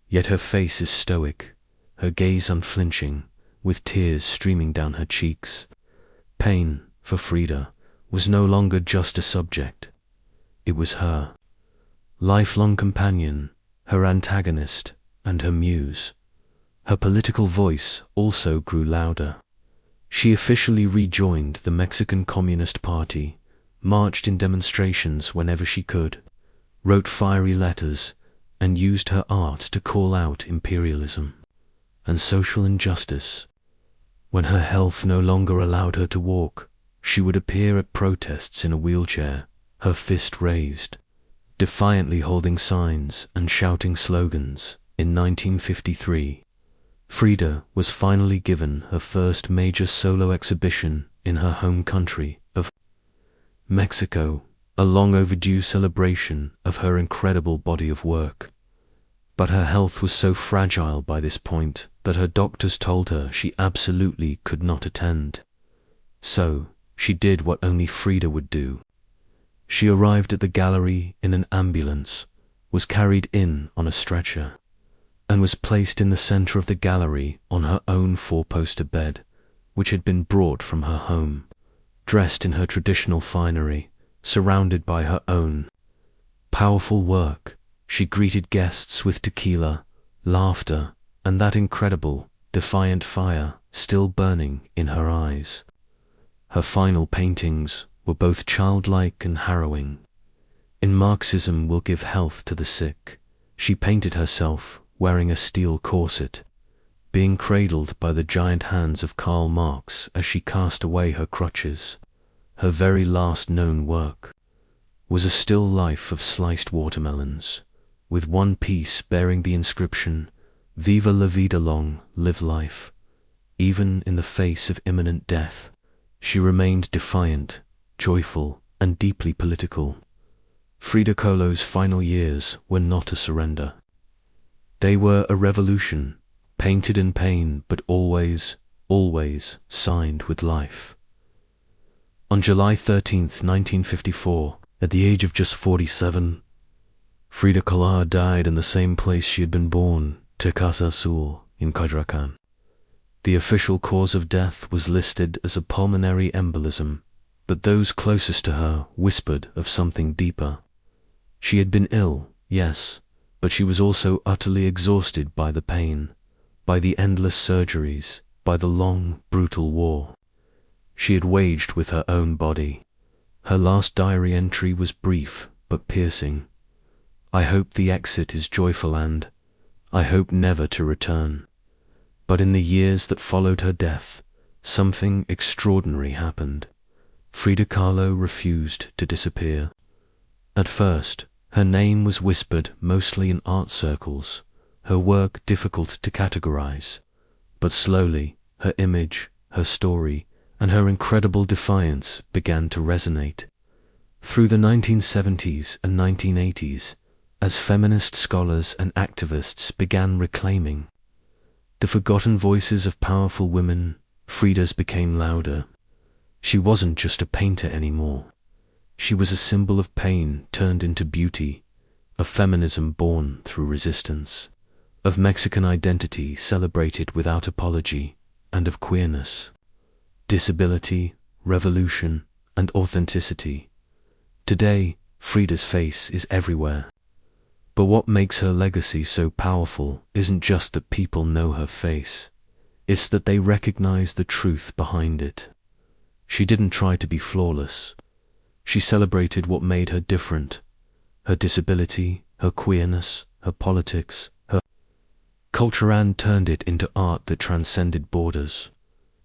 Yet her face is stoic, her gaze unflinching, with tears streaming down her cheeks. Pain, for Frida, was no longer just a subject. It was her lifelong companion, her antagonist, and her muse. Her political voice also grew louder. She officially rejoined the Mexican Communist Party, marched in demonstrations whenever she could, wrote fiery letters, and used her art to call out imperialism and social injustice. When her health no longer allowed her to walk, she would appear at protests in a wheelchair, her fist raised, defiantly holding signs and shouting slogans. In 1953, Frida was finally given her first major solo exhibition in her home country of Mexico, a long overdue celebration of her incredible body of work. But her health was so fragile by this point that her doctors told her she absolutely could not attend. So, she did what only Frida would do. She arrived at the gallery in an ambulance, was carried in on a stretcher, and was placed in the center of the gallery on her own four-poster bed, which had been brought from her home, dressed in her traditional finery, surrounded by her own powerful work. She greeted guests with tequila, laughter, and that incredible, defiant fire still burning in her eyes. Her final paintings were both childlike and harrowing. In Marxism will give health to the sick, she painted herself wearing a steel corset, being cradled by the giant hands of Karl Marx as she cast away her crutches. Her very last known work was a still life of sliced watermelons, with one piece bearing the inscription, "Viva la vida long, live life." Even in the face of imminent death, she remained defiant, joyful, and deeply political. Frida Kahlo's final years were not a surrender. They were a revolution, painted in pain, but always, always signed with life. On July 13th, 1954, at the age of just 47, Frida Kahlo died in the same place she had been born, Casa Azul, in Coyoacán. The official cause of death was listed as a pulmonary embolism, but those closest to her whispered of something deeper. She had been ill, yes, but she was also utterly exhausted by the pain, by the endless surgeries, by the long, brutal war she had waged with her own body. Her last diary entry was brief but piercing. "I hope the exit is joyful and I hope never to return." But in the years that followed her death, something extraordinary happened. Frida Kahlo refused to disappear. At first, her name was whispered mostly in art circles, her work difficult to categorize. But slowly, her image, her story, and her incredible defiance began to resonate. Through the 1970s and 1980s, as feminist scholars and activists began reclaiming the forgotten voices of powerful women, Frida's became louder. She wasn't just a painter anymore. She was a symbol of pain turned into beauty, of feminism born through resistance, of Mexican identity celebrated without apology, and of queerness, disability, revolution, and authenticity. Today, Frida's face is everywhere. But what makes her legacy so powerful isn't just that people know her face, it's that they recognize the truth behind it. She didn't try to be flawless. She celebrated what made her different: her disability, her queerness, her politics, her culture, and turned it into art that transcended borders.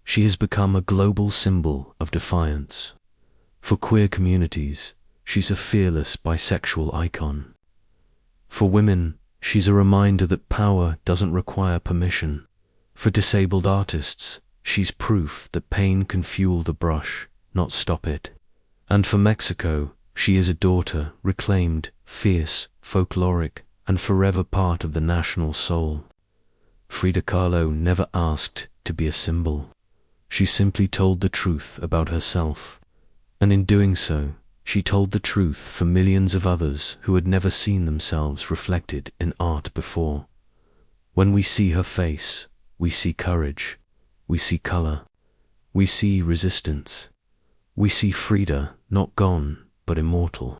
She has become a global symbol of defiance. For queer communities, she's a fearless bisexual icon. For women, she's a reminder that power doesn't require permission. For disabled artists, she's proof that pain can fuel the brush, not stop it. And for Mexico, she is a daughter, reclaimed, fierce, folkloric, and forever part of the national soul. Frida Kahlo never asked to be a symbol. She simply told the truth about herself, and in doing so, she told the truth for millions of others who had never seen themselves reflected in art before. When we see her face, we see courage, we see color, we see resistance, we see Frida not gone but immortal.